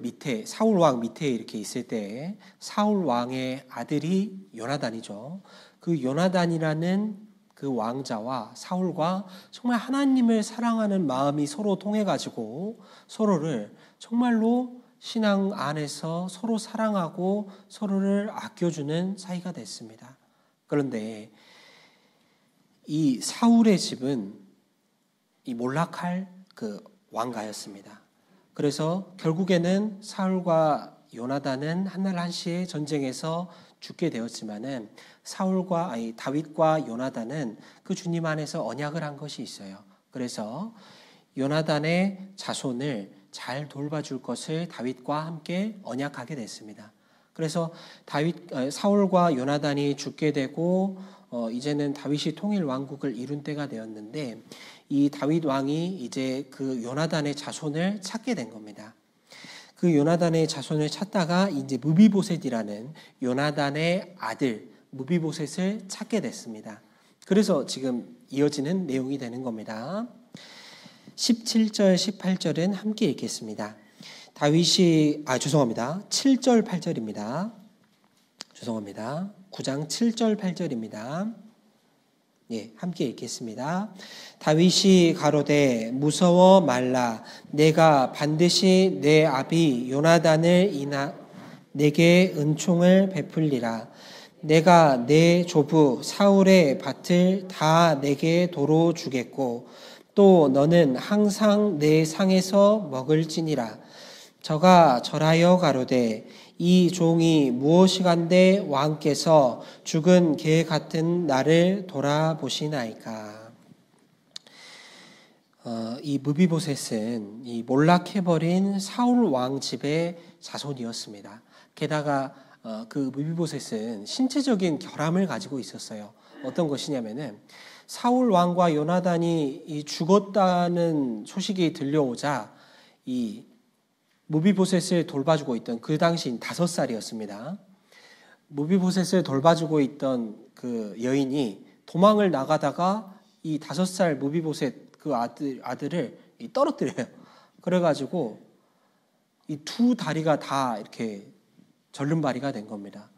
왕 밑에 이렇게 있을 때 사울 왕의 아들이 요나단이죠. 그 요나단이라는 그 왕자와 사울과 정말 하나님을 사랑하는 마음이 서로 통해 가지고 서로를 정말로 신앙 안에서 서로 사랑하고 서로를 아껴주는 사이가 됐습니다. 그런데 이 사울의 집은 이 몰락할 그 왕가였습니다. 그래서 결국에는 사울과 요나단은 한날 한시에 전쟁에서 죽게 되었지만은 다윗과 요나단은 그 주님 안에서 언약을 한 것이 있어요. 그래서 요나단의 자손을 잘 돌봐줄 것을 다윗과 함께 언약하게 됐습니다. 그래서 사울과 요나단이 죽게 되고 이제는 다윗이 통일 왕국을 이룬 때가 되었는데 이 다윗 왕이 이제 그 요나단의 자손을 찾게 된 겁니다. 그 요나단의 자손을 찾다가 이제 무비보셋이라는 요나단의 아들 무비보셋을 찾게 됐습니다. 그래서 지금 이어지는 내용이 되는 겁니다. 17절 18절은 함께 읽겠습니다. 7절 8절입니다. 9장 7절 8절입니다. 예, 함께 읽겠습니다. 다윗이 가로되 무서워 말라. 내가 반드시 내 아비 요나단을 내게 은총을 베풀리라. 내가 내 조부 사울의 밭을 다 내게 도로 주겠고 또 너는 항상 내 상에서 먹을지니라. 저가 절하여 가로되 이 종이 무엇이간데 왕께서 죽은 개 같은 나를 돌아보시나이까. 이 무비보셋은 이 몰락해버린 사울 왕 집의 자손이었습니다. 게다가 그 무비보셋은 신체적인 결함을 가지고 있었어요. 어떤 것이냐면은 사울 왕과 요나단이 죽었다는 소식이 들려오자 이 무비보셋을 돌봐주고 있던 그 당시 5살이었습니다. 무비보셋을 돌봐주고 있던 그 여인이 도망을 나가다가 이 5살 무비보셋 그 아들을 떨어뜨려요. 그래가지고 이 두 다리가 다 이렇게 절름발이가 된 겁니다.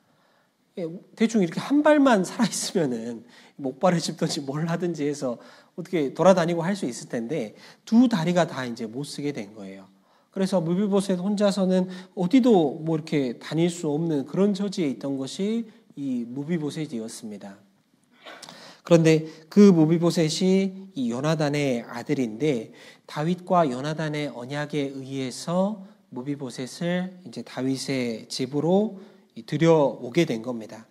대충 이렇게 한 발만 살아있으면은 목발을 짚든지 뭘 하든지 해서 어떻게 돌아다니고 할 수 있을 텐데 두 다리가 다 이제 못 쓰게 된 거예요. 그래서 무비보셋 혼자서는 어디도 뭐 이렇게 다닐 수 없는 그런 처지에 있던 것이 이 무비보셋이었습니다. 그런데 그 무비보셋이 이 요나단의 아들인데 다윗과 요나단의 언약에 의해서 무비보셋을 이제 다윗의 집으로 들여오게 된 겁니다.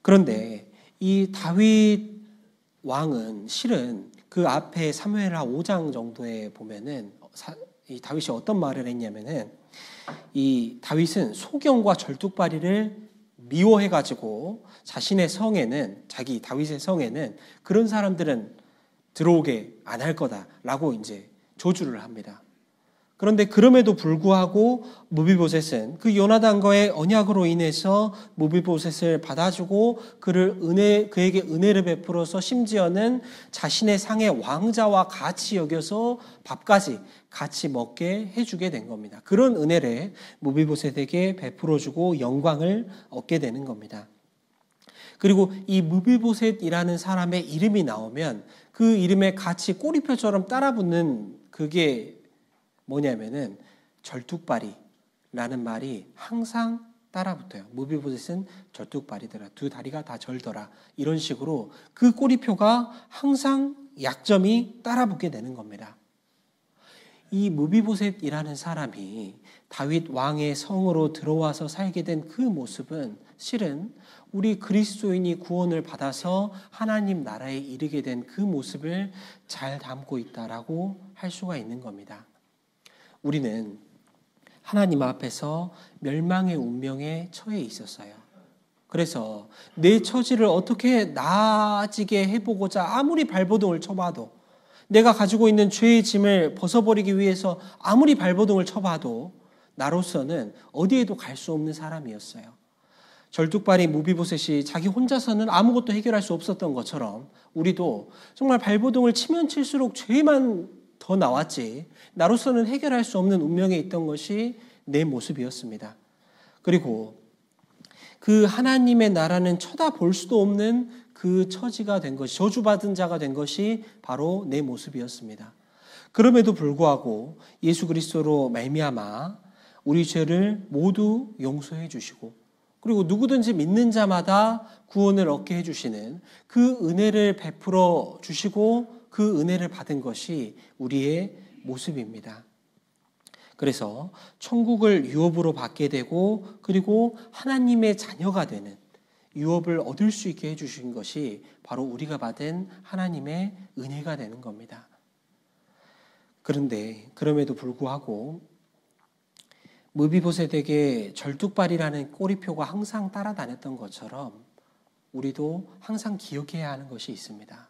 그런데 이 다윗 왕은 실은 그 앞에 사무엘하 5장 정도에 보면은 이 다윗이 어떤 말을 했냐면은 이 다윗은 소경과 절뚝발이를 미워해가지고 자신의 성에는 자기 다윗의 성에는 그런 사람들은 들어오게 안 할 거다라고 이제 저주를 합니다. 그런데 그럼에도 불구하고 무비보셋은 그 요나단과의 언약으로 인해서 무비보셋을 받아주고 그에게 은혜를 베풀어서 심지어는 자신의 상의 왕자와 같이 여겨서 밥까지 같이 먹게 해주게 된 겁니다. 그런 은혜를 무비보셋에게 베풀어주고 영광을 얻게 되는 겁니다. 그리고 이 무비보셋이라는 사람의 이름이 나오면 그 이름에 같이 꼬리표처럼 따라붙는 그게 뭐냐면은 절뚝발이라는 말이 항상 따라붙어요. 무비보셋은 절뚝발이더라. 두 다리가 다 절더라. 이런 식으로 그 꼬리표가 항상 약점이 따라붙게 되는 겁니다. 이 무비보셋이라는 사람이 다윗 왕의 성으로 들어와서 살게 된 그 모습은 실은 우리 그리스도인이 구원을 받아서 하나님 나라에 이르게 된 그 모습을 잘 담고 있다라고 할 수가 있는 겁니다. 우리는 하나님 앞에서 멸망의 운명에 처해 있었어요. 그래서 내 처지를 어떻게 나아지게 해보고자 아무리 발버둥을 쳐봐도 내가 가지고 있는 죄의 짐을 벗어버리기 위해서 아무리 발버둥을 쳐봐도 나로서는 어디에도 갈 수 없는 사람이었어요. 절뚝발이 무비보셋이 자기 혼자서는 아무것도 해결할 수 없었던 것처럼 우리도 정말 발버둥을 치면 칠수록 죄만 더 나왔지 나로서는 해결할 수 없는 운명에 있던 것이 내 모습이었습니다. 그리고 그 하나님의 나라는 쳐다볼 수도 없는 그 처지가 된 것이 저주받은 자가 된 것이 바로 내 모습이었습니다. 그럼에도 불구하고 예수 그리스도로 말미암아 우리 죄를 모두 용서해 주시고 그리고 누구든지 믿는 자마다 구원을 얻게 해주시는 그 은혜를 베풀어 주시고 그 은혜를 받은 것이 우리의 모습입니다. 그래서 천국을 유업으로 받게 되고 그리고 하나님의 자녀가 되는 유업을 얻을 수 있게 해주신 것이 바로 우리가 받은 하나님의 은혜가 되는 겁니다. 그런데 그럼에도 불구하고 무비보셋에게 절뚝발이라는 꼬리표가 항상 따라다녔던 것처럼 우리도 항상 기억해야 하는 것이 있습니다.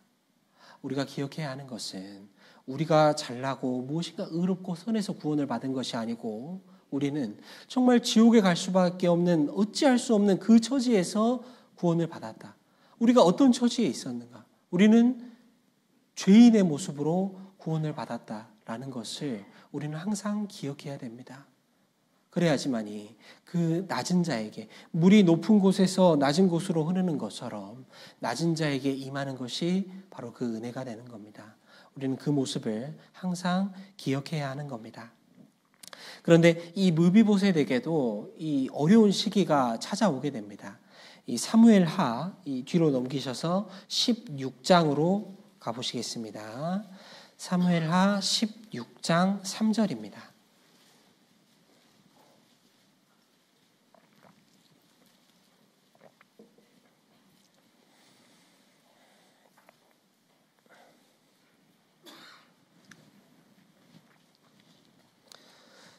우리가 기억해야 하는 것은 우리가 잘나고 무엇인가 의롭고 선해서 구원을 받은 것이 아니고 우리는 정말 지옥에 갈 수밖에 없는 어찌할 수 없는 그 처지에서 구원을 받았다. 우리가 어떤 처지에 있었는가? 우리는 죄인의 모습으로 구원을 받았다라는 것을 우리는 항상 기억해야 됩니다. 그래야지만이 그 낮은 자에게 물이 높은 곳에서 낮은 곳으로 흐르는 것처럼 낮은 자에게 임하는 것이 바로 그 은혜가 되는 겁니다. 우리는 그 모습을 항상 기억해야 하는 겁니다. 그런데 이 무비보셋에게도 이 어려운 시기가 찾아오게 됩니다. 이 사무엘하 이 뒤로 넘기셔서 16장으로 가보시겠습니다. 사무엘하 16장 3절입니다.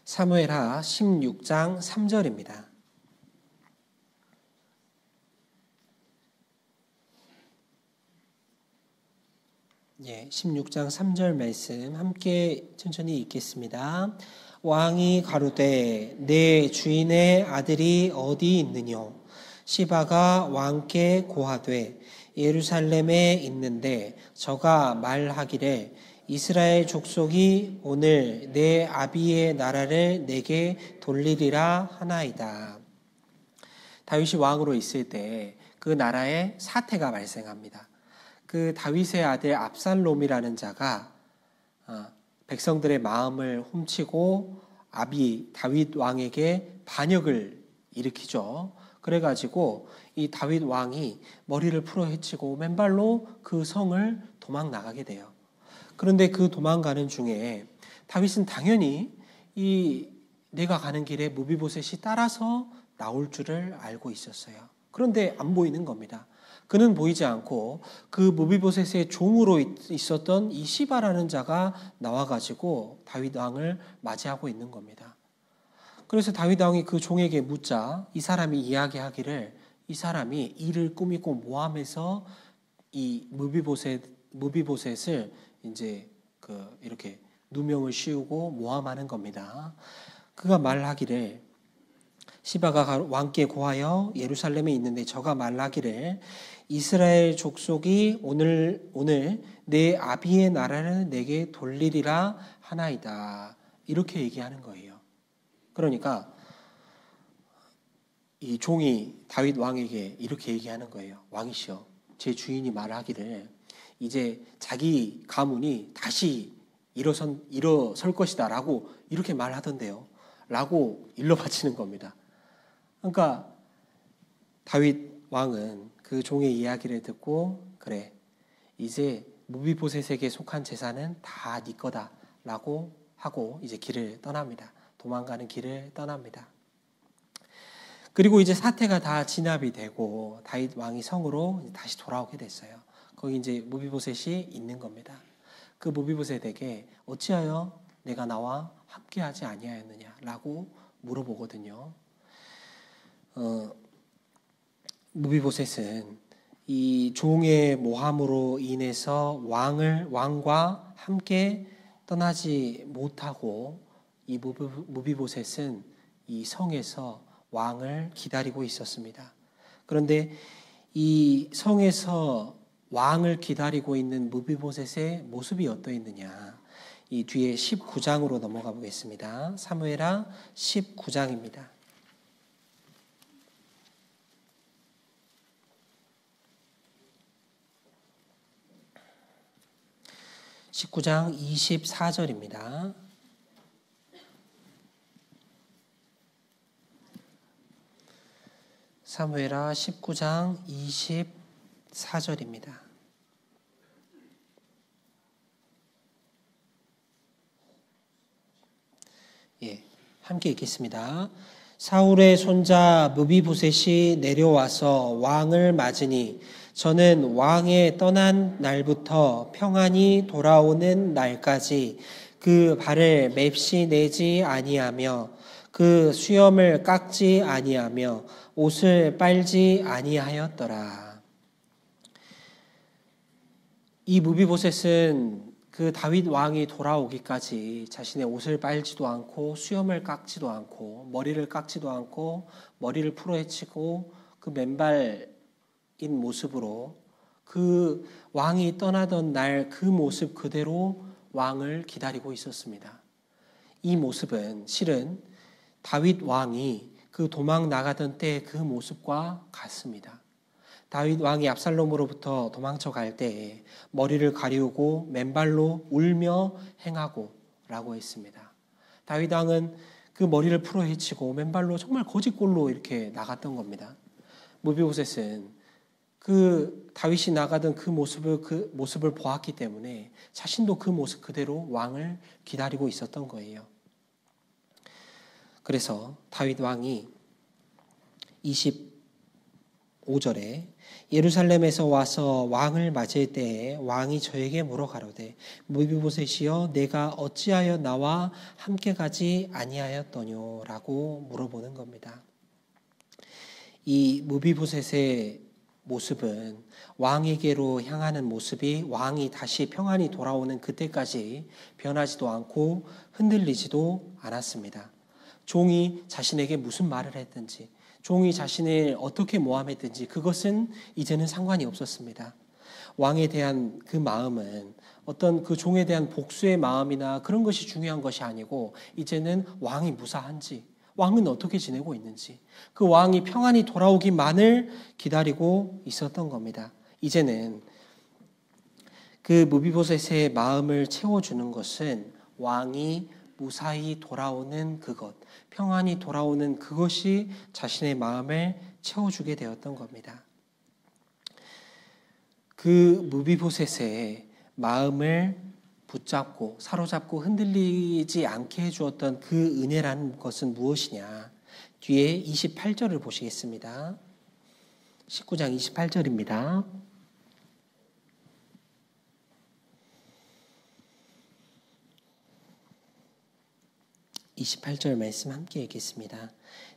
사무엘하 16장 3절입니다. 16장 3절 말씀 함께 천천히 읽겠습니다. 왕이 가로되 내 주인의 아들이 어디 있느뇨? 시바가 왕께 고하되 예루살렘에 있는데 저가 말하기를 이스라엘 족속이 오늘 내 아비의 나라를 내게 돌리리라 하나이다. 다윗이 왕으로 있을 때 그 나라에 사태가 발생합니다. 그 다윗의 아들 압살롬이라는 자가 백성들의 마음을 훔치고 다윗 왕에게 반역을 일으키죠. 그래가지고 이 다윗 왕이 머리를 풀어 헤치고 맨발로 그 성을 도망 나가게 돼요. 그런데 그 도망가는 중에 다윗은 당연히 내가 가는 길에 무비보셋이 따라서 나올 줄을 알고 있었어요. 그런데 안 보이는 겁니다. 그는 보이지 않고 그 무비보셋의 종으로 있었던 이 시바라는 자가 나와가지고 다윗 왕을 맞이하고 있는 겁니다. 그래서 다윗 왕이 그 종에게 묻자 이 사람이 이야기하기를 이 사람이 이를 꾸미고 모함해서 이 무비보셋을 이제 이렇게 누명을 씌우고 모함하는 겁니다. 그가 말하기를 시바가 왕께 고하여 예루살렘에 있는데 저가 말하기를 이스라엘 족속이 오늘 내 아비의 나라를 내게 돌리리라 하나이다. 이렇게 얘기하는 거예요. 그러니까 이 종이 다윗 왕에게 이렇게 얘기하는 거예요. 왕이시여, 제 주인이 말하기를 이제 자기 가문이 다시 일어설 것이다 라고 이렇게 말하던데요. 라고 일러 바치는 겁니다. 그러니까 다윗 왕은 그 종의 이야기를 듣고 그래, 이제 무비보셋에게 속한 재산은 다 네 거다 라고 하고 이제 길을 떠납니다. 도망가는 길을 떠납니다. 그리고 이제 사태가 다 진압이 되고 다윗 왕이 성으로 다시 돌아오게 됐어요. 거기 이제 무비보셋이 있는 겁니다. 그 무비보셋에게 어찌하여 내가 나와 함께하지 아니하였느냐라고 물어보거든요. 무비보셋은 이 종의 모함으로 인해서 왕과 함께 떠나지 못하고 이 무비보셋은 이 성에서 왕을 기다리고 있었습니다. 그런데 이 성에서 왕을 기다리고 있는 무비보셋의 모습이 어떠했느냐? 이 뒤에 19장으로 넘어가 보겠습니다. 사무엘하 19장입니다. 19장 24절입니다. 사무엘하 19장 24절입니다. 함께 읽겠습니다. 사울의 손자 무비보셋이 내려와서 왕을 맞으니 저는 왕의 떠난 날부터 평안히 돌아오는 날까지 그 발을 맵시 내지 아니하며 그 수염을 깎지 아니하며 옷을 빨지 아니하였더라. 이 무비보셋은 그 다윗 왕이 돌아오기까지 자신의 옷을 빨지도 않고 수염을 깎지도 않고 머리를 깎지도 않고 머리를 풀어헤치고 그 맨발인 모습으로 그 왕이 떠나던 날 그 모습 그대로 왕을 기다리고 있었습니다. 이 모습은 실은 다윗 왕이 그 도망 나가던 때 그 모습과 같습니다. 다윗 왕이 압살롬으로부터 도망쳐 갈 때 머리를 가리우고 맨발로 울며 행하고 라고 했습니다. 다윗 왕은 그 머리를 풀어 헤치고 맨발로 정말 거짓골로 이렇게 나갔던 겁니다. 무비보셋은 그 다윗이 나가던 그 모습을 보았기 때문에 자신도 그 모습 그대로 왕을 기다리고 있었던 거예요. 그래서 다윗 왕이 25절에 예루살렘에서 와서 왕을 맞을 때에 왕이 저에게 물어 가로되 무비보셋이여 내가 어찌하여 나와 함께 가지 아니하였더뇨 라고 물어보는 겁니다. 이 무비보셋의 모습은 왕에게로 향하는 모습이 왕이 다시 평안히 돌아오는 그때까지 변하지도 않고 흔들리지도 않았습니다. 종이 자신에게 무슨 말을 했든지, 종이 자신을 어떻게 모함했든지 그것은 이제는 상관이 없었습니다. 왕에 대한 그 마음은 어떤 그 종에 대한 복수의 마음이나 그런 것이 중요한 것이 아니고, 이제는 왕이 무사한지, 왕은 어떻게 지내고 있는지, 그 왕이 평안히 돌아오기만을 기다리고 있었던 겁니다. 이제는 그 무비보셋의 마음을 채워주는 것은 왕이 무사히 돌아오는 그것, 평안히 돌아오는 그것이 자신의 마음을 채워주게 되었던 겁니다. 그 무비보셋의 마음을 붙잡고 사로잡고 흔들리지 않게 해주었던 그 은혜라는 것은 무엇이냐? 뒤에 28절을 보시겠습니다. 19장 28절입니다. 28절 말씀 함께 읽겠습니다.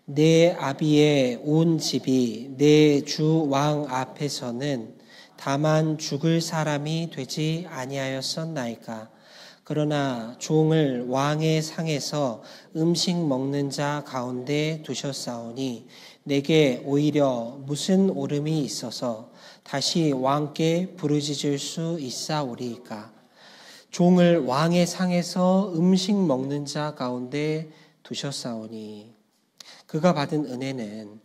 내 아비의 온 집이 내 주 왕 앞에서는 다만 죽을 사람이 되지 아니하였었나이까. 그러나 종을 왕의 상에서 음식 먹는 자 가운데 두셨사오니 내게 오히려 무슨 오름이 있어서 다시 왕께 부르짖을 수 있사오리이까. 종을 왕의 상에서 음식 먹는 자 가운데 두셨사오니, 그가 받은 은혜는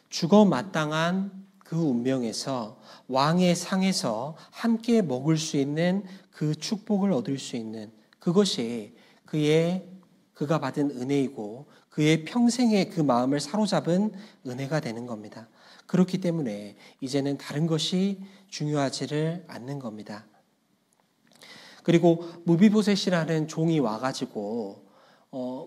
죽어 마땅한 그 운명에서 왕의 상에서 함께 먹을 수 있는 그 축복을 얻을 수 있는 그것이 그가 받은 은혜이고, 그의 평생의 그 마음을 사로잡은 은혜가 되는 겁니다. 그렇기 때문에 이제는 다른 것이 중요하지를 않는 겁니다. 그리고 무비보셋이라는 종이 와가지고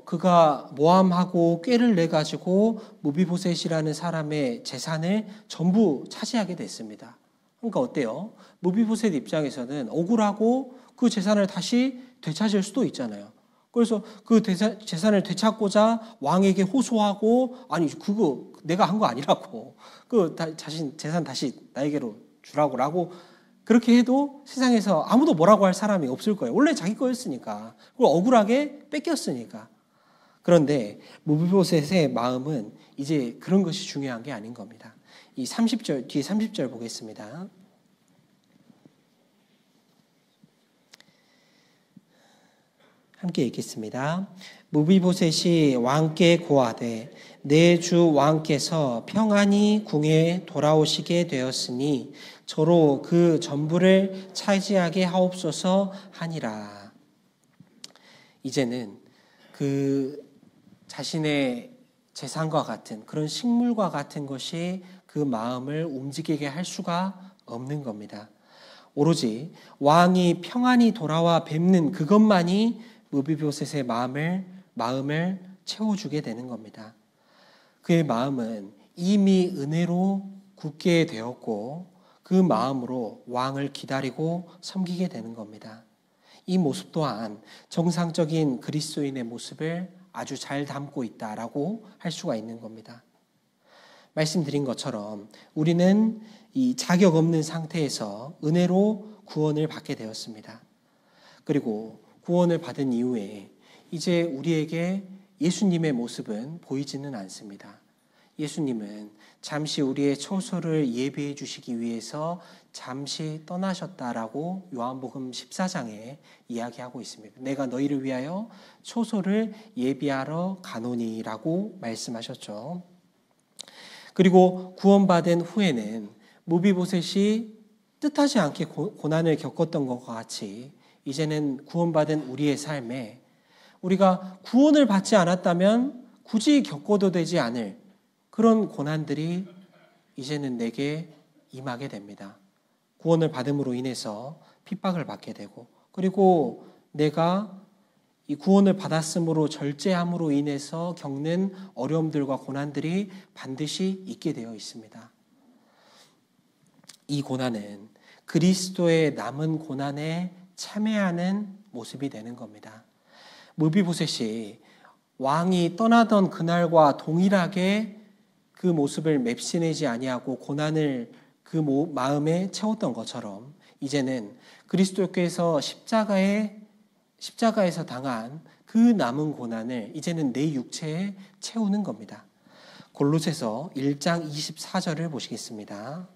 그가 모함하고 꾀를 내가지고 무비보셋이라는 사람의 재산을 전부 차지하게 됐습니다. 그러니까 어때요? 무비보셋 입장에서는 억울하고 그 재산을 다시 되찾을 수도 있잖아요. 그래서 그 재산을 되찾고자 왕에게 호소하고, 아니 그거 내가 한 거 아니라고, 그 자신 재산 다시 나에게로 주라고 그렇게 해도 세상에서 아무도 뭐라고 할 사람이 없을 거예요. 원래 자기 거였으니까. 그리고 억울하게 뺏겼으니까. 그런데 무비보셋의 마음은 이제 그런 것이 중요한 게 아닌 겁니다. 이 30절, 뒤에 30절 보겠습니다. 함께 읽겠습니다. 무비보셋이 왕께 고하되 내 주 왕께서 평안히 궁에 돌아오시게 되었으니 저로 그 전부를 차지하게 하옵소서 하니라. 이제는 그 자신의 재산과 같은 그런 식물과 같은 것이 그 마음을 움직이게 할 수가 없는 겁니다. 오로지 왕이 평안히 돌아와 뵙는 그것만이 무비보셋의 마음을 채워주게 되는 겁니다. 그의 마음은 이미 은혜로 굳게 되었고 그 마음으로 왕을 기다리고 섬기게 되는 겁니다. 이 모습 또한 정상적인 그리스도인의 모습을 아주 잘 담고 있다라고 할 수가 있는 겁니다. 말씀드린 것처럼 우리는 이 자격 없는 상태에서 은혜로 구원을 받게 되었습니다. 그리고 구원을 받은 이후에 이제 우리에게 예수님의 모습은 보이지는 않습니다. 예수님은 잠시 우리의 처소를 예비해 주시기 위해서 잠시 떠나셨다라고 요한복음 14장에 이야기하고 있습니다. 내가 너희를 위하여 처소를 예비하러 가노니라고 말씀하셨죠. 그리고 구원받은 후에는 무비보셋이 뜻하지 않게 고난을 겪었던 것과 같이 이제는 구원받은 우리의 삶에 우리가 구원을 받지 않았다면 굳이 겪어도 되지 않을 그런 고난들이 이제는 내게 임하게 됩니다. 구원을 받음으로 인해서 핍박을 받게 되고, 그리고 내가 이 구원을 받았으므로 절제함으로 인해서 겪는 어려움들과 고난들이 반드시 있게 되어 있습니다. 이 고난은 그리스도의 남은 고난에 참여하는 모습이 되는 겁니다. 무비보셋이 왕이 떠나던 그날과 동일하게 그 모습을 맵시내지 아니하고 고난을 그 마음에 채웠던 것처럼 이제는 그리스도께서 십자가에서 당한 그 남은 고난을 이제는 내 육체에 채우는 겁니다. 골로새서 1장 24절을 보시겠습니다.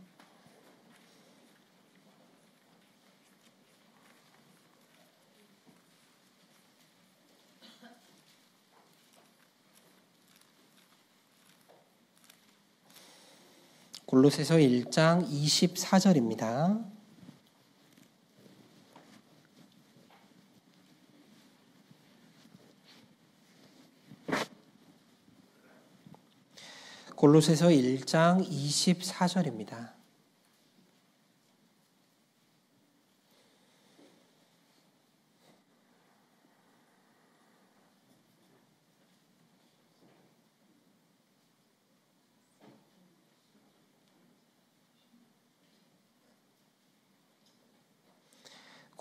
골로새서 1장 24절입니다. 골로새서 1장 24절입니다.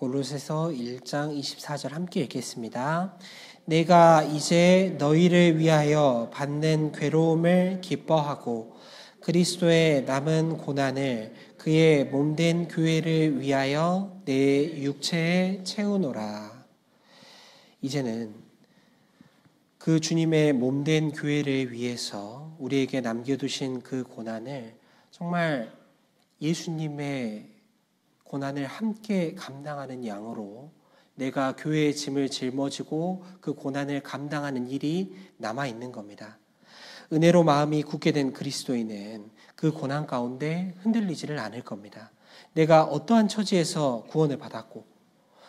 골로새서 1장 24절 함께 읽겠습니다. 내가 이제 너희를 위하여 받는 괴로움을 기뻐하고 그리스도의 남은 고난을 그의 몸된 교회를 위하여 내 육체에 채우노라. 이제는 그 주님의 몸된 교회를 위해서 우리에게 남겨두신 그 고난을 정말 예수님의 고난을 함께 감당하는 양으로 내가 교회의 짐을 짊어지고 그 고난을 감당하는 일이 남아있는 겁니다. 은혜로 마음이 굳게 된 그리스도인은 그 고난 가운데 흔들리지를 않을 겁니다. 내가 어떠한 처지에서 구원을 받았고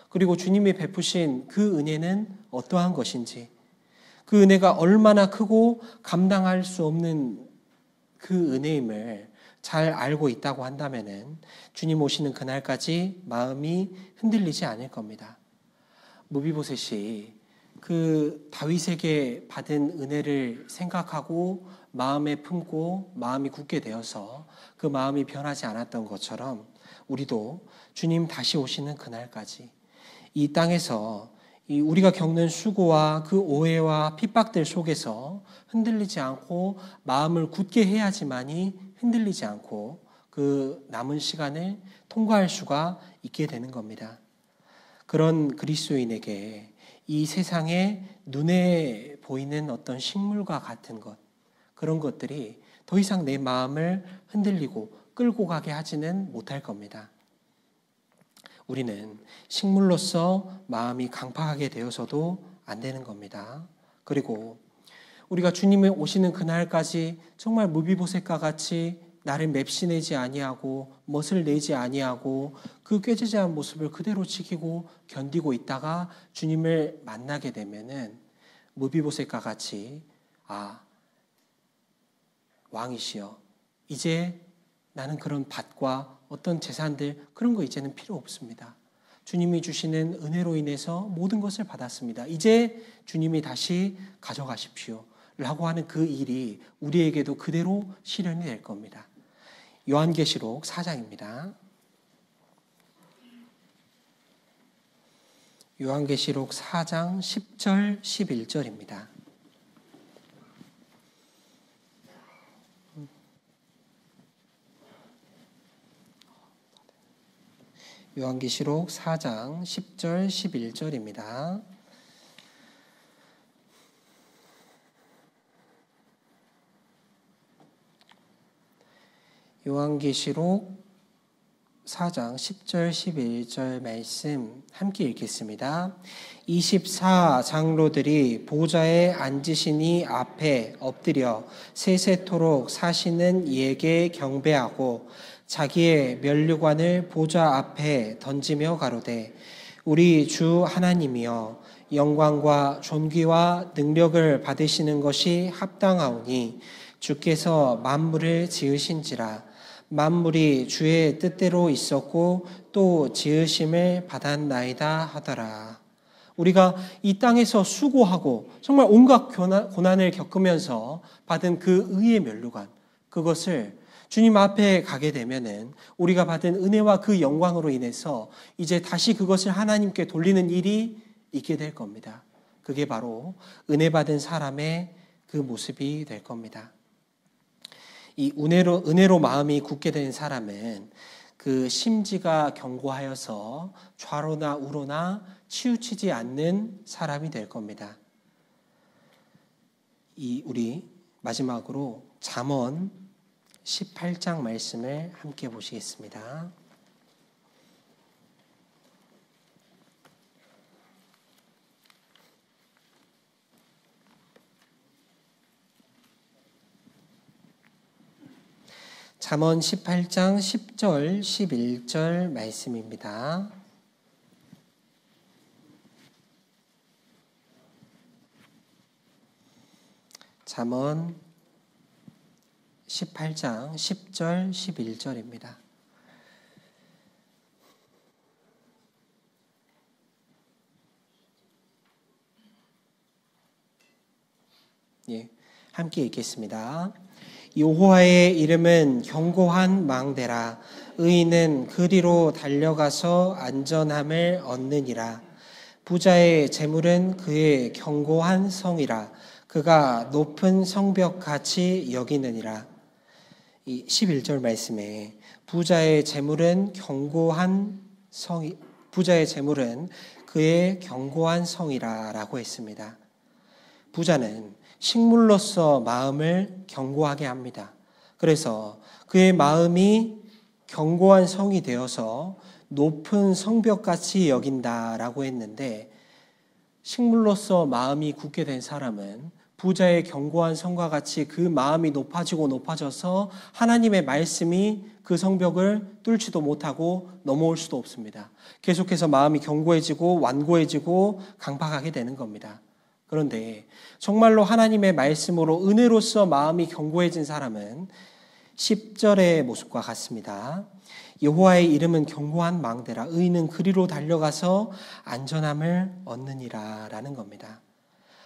그리고 주님이 베푸신 그 은혜는 어떠한 것인지 그 은혜가 얼마나 크고 감당할 수 없는 그 은혜임을 잘 알고 있다고 한다면은 주님 오시는 그날까지 마음이 흔들리지 않을 겁니다. 무비보셋이 그 다윗에게 받은 은혜를 생각하고 마음에 품고 마음이 굳게 되어서 그 마음이 변하지 않았던 것처럼 우리도 주님 다시 오시는 그날까지 이 땅에서 우리가 겪는 수고와 그 오해와 핍박들 속에서 흔들리지 않고 마음을 굳게 해야지만이 흔들리지 않고 그 남은 시간을 통과할 수가 있게 되는 겁니다. 그런 그리스도인에게 이 세상에 눈에 보이는 어떤 식물과 같은 것, 그런 것들이 더 이상 내 마음을 흔들리고 끌고 가게 하지는 못할 겁니다. 우리는 식물로서 마음이 강팍하게 되어서도 안 되는 겁니다. 그리고 우리가 주님이 오시는 그날까지 정말 무비보셋과 같이 나를 맵시내지 아니하고 멋을 내지 아니하고 그 꾀지지한 모습을 그대로 지키고 견디고 있다가 주님을 만나게 되면은 무비보셋과 같이 왕이시여 이제 나는 그런 밭과 어떤 재산들 그런 거 이제는 필요 없습니다. 주님이 주시는 은혜로 인해서 모든 것을 받았습니다. 이제 주님이 다시 가져가십시오 라고 하는 그 일이 우리에게도 그대로 실현이 될 겁니다. 요한계시록 4장입니다. 요한계시록 4장 10절 11절입니다. 요한계시록 4장 10절 11절입니다. 요한계시록 4장 10절 11절 말씀 함께 읽겠습니다. 24장로들이 보좌에 앉으시니 앞에 엎드려 세세토록 사시는 이에게 경배하고 자기의 면류관을 보좌 앞에 던지며 가로되 우리 주 하나님이여 영광과 존귀와 능력을 받으시는 것이 합당하오니 주께서 만물을 지으신지라 만물이 주의 뜻대로 있었고 또 지으심을 받았나이다 하더라. 우리가 이 땅에서 수고하고 정말 온갖 고난을 겪으면서 받은 그 의의 면류관, 그것을 주님 앞에 가게 되면은 우리가 받은 은혜와 그 영광으로 인해서 이제 다시 그것을 하나님께 돌리는 일이 있게 될 겁니다. 그게 바로 은혜 받은 사람의 그 모습이 될 겁니다. 이 은혜로 마음이 굳게 된 사람은 그 심지가 견고하여서 좌로나 우로나 치우치지 않는 사람이 될 겁니다. 우리 마지막으로 잠언 18장 말씀을 함께 보시겠습니다. 잠언 18장 10절 11절 말씀입니다. 잠언 18장 10절 11절입니다. 예, 함께 읽겠습니다. 여호와의 이름은 견고한 망대라. 의인은 그리로 달려가서 안전함을 얻느니라. 부자의 재물은 그의 견고한 성이라. 그가 높은 성벽같이 여기느니라. 이 11절 말씀에 부자의 재물은 그의 견고한 성이라라고 했습니다. 부자는 식물로서 마음을 견고하게 합니다. 그래서 그의 마음이 견고한 성이 되어서 높은 성벽같이 여긴다라고 했는데, 식물로서 마음이 굳게 된 사람은 부자의 견고한 성과 같이 그 마음이 높아져서 하나님의 말씀이 그 성벽을 뚫지도 못하고 넘어올 수도 없습니다. 계속해서 마음이 견고해지고 완고해지고 강팍하게 되는 겁니다. 그런데 정말로 하나님의 말씀으로 은혜로서 마음이 견고해진 사람은 10절의 모습과 같습니다. 여호와의 이름은 견고한 망대라. 의인은 그리로 달려가서 안전함을 얻느니라 라는 겁니다.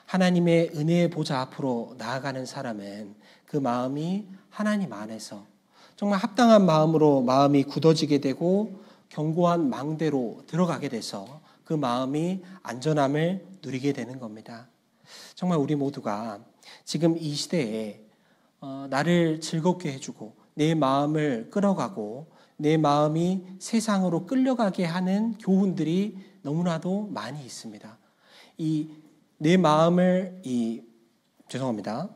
하나님의 은혜의 보좌 앞으로 나아가는 사람은 그 마음이 하나님 안에서 정말 합당한 마음으로 마음이 굳어지게 되고 견고한 망대로 들어가게 돼서 그 마음이 안전함을 누리게 되는 겁니다. 정말 우리 모두가 지금 이 시대에 나를 즐겁게 해주고 내 마음을 끌어가고 내 마음이 세상으로 끌려가게 하는 교훈들이 너무나도 많이 있습니다. 내 마음을 죄송합니다.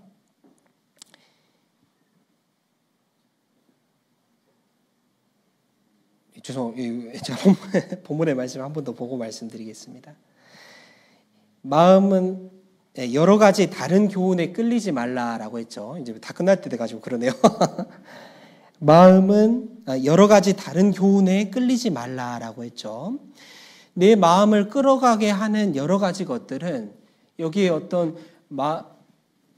제가 본문의 말씀 한 번 더 보고 말씀드리겠습니다. 마음은 여러 가지 다른 교훈에 끌리지 말라라고 했죠. 이제 다 끝날 때 돼가지고 그러네요. 마음은 여러 가지 다른 교훈에 끌리지 말라라고 했죠. 내 마음을 끌어가게 하는 여러 가지 것들은 여기에 어떤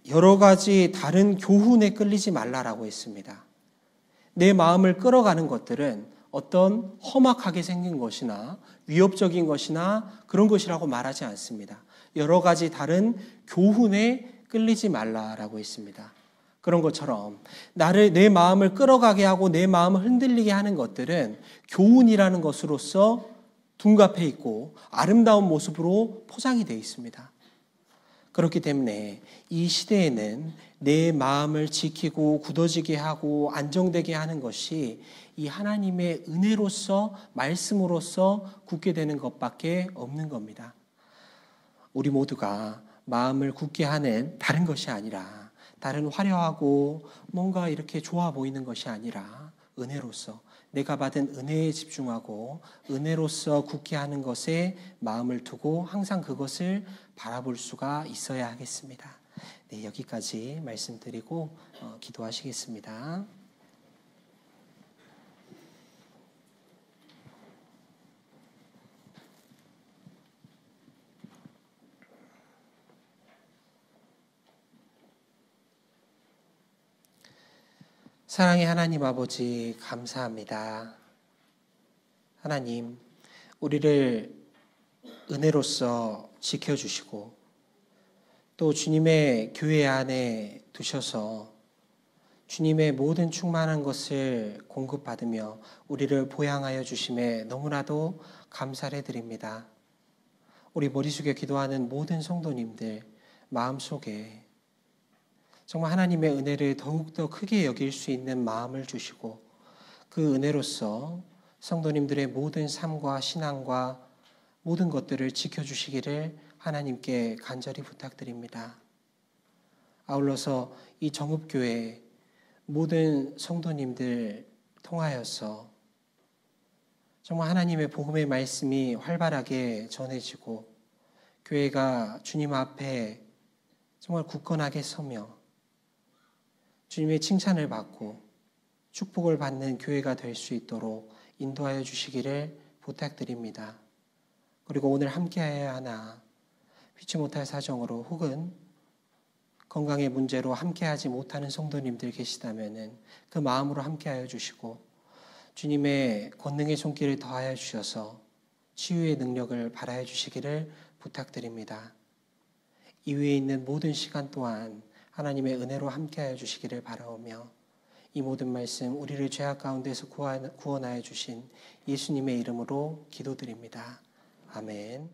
여러 가지 다른 교훈에 끌리지 말라라고 했습니다. 내 마음을 끌어가는 것들은 어떤 험악하게 생긴 것이나 위협적인 것이나 그런 것이라고 말하지 않습니다. 여러 가지 다른 교훈에 끌리지 말라라고 했습니다. 그런 것처럼 내 마음을 끌어가게 하고 내 마음을 흔들리게 하는 것들은 교훈이라는 것으로서 둔갑해 있고 아름다운 모습으로 포장이 되어 있습니다. 그렇기 때문에 이 시대에는 내 마음을 지키고 굳어지게 하고 안정되게 하는 것이 이 하나님의 은혜로서 말씀으로서 굳게 되는 것밖에 없는 겁니다. 우리 모두가 마음을 굳게 하는 다른 것이 아니라 다른 화려하고 뭔가 이렇게 좋아 보이는 것이 아니라 은혜로서 내가 받은 은혜에 집중하고 은혜로서 굳게 하는 것에 마음을 두고 항상 그것을 바라볼 수가 있어야 하겠습니다. 네, 여기까지 말씀드리고 기도하시겠습니다. 사랑의 하나님 아버지 감사합니다. 하나님, 우리를 은혜로서 지켜주시고 또 주님의 교회 안에 두셔서 주님의 모든 충만한 것을 공급받으며 우리를 보양하여 주심에 너무나도 감사를 드립니다. 우리 머리 숙여 기도하는 모든 성도님들 마음속에 정말 하나님의 은혜를 더욱더 크게 여길 수 있는 마음을 주시고 그 은혜로서 성도님들의 모든 삶과 신앙과 모든 것들을 지켜주시기를 하나님께 간절히 부탁드립니다. 아울러서 이 정읍교회 모든 성도님들 통하여서 정말 하나님의 복음의 말씀이 활발하게 전해지고 교회가 주님 앞에 정말 굳건하게 서며 주님의 칭찬을 받고 축복을 받는 교회가 될 수 있도록 인도하여 주시기를 부탁드립니다. 그리고 오늘 함께해야 하나 피치 못할 사정으로 혹은 건강의 문제로 함께하지 못하는 성도님들 계시다면 그 마음으로 함께하여 주시고 주님의 권능의 손길을 더하여 주셔서 치유의 능력을 발하여 주시기를 부탁드립니다. 이후에 있는 모든 시간 또한 하나님의 은혜로 함께하여 주시기를 바라오며 이 모든 말씀 우리를 죄악 가운데서 구원하여 주신 예수님의 이름으로 기도드립니다. 아멘.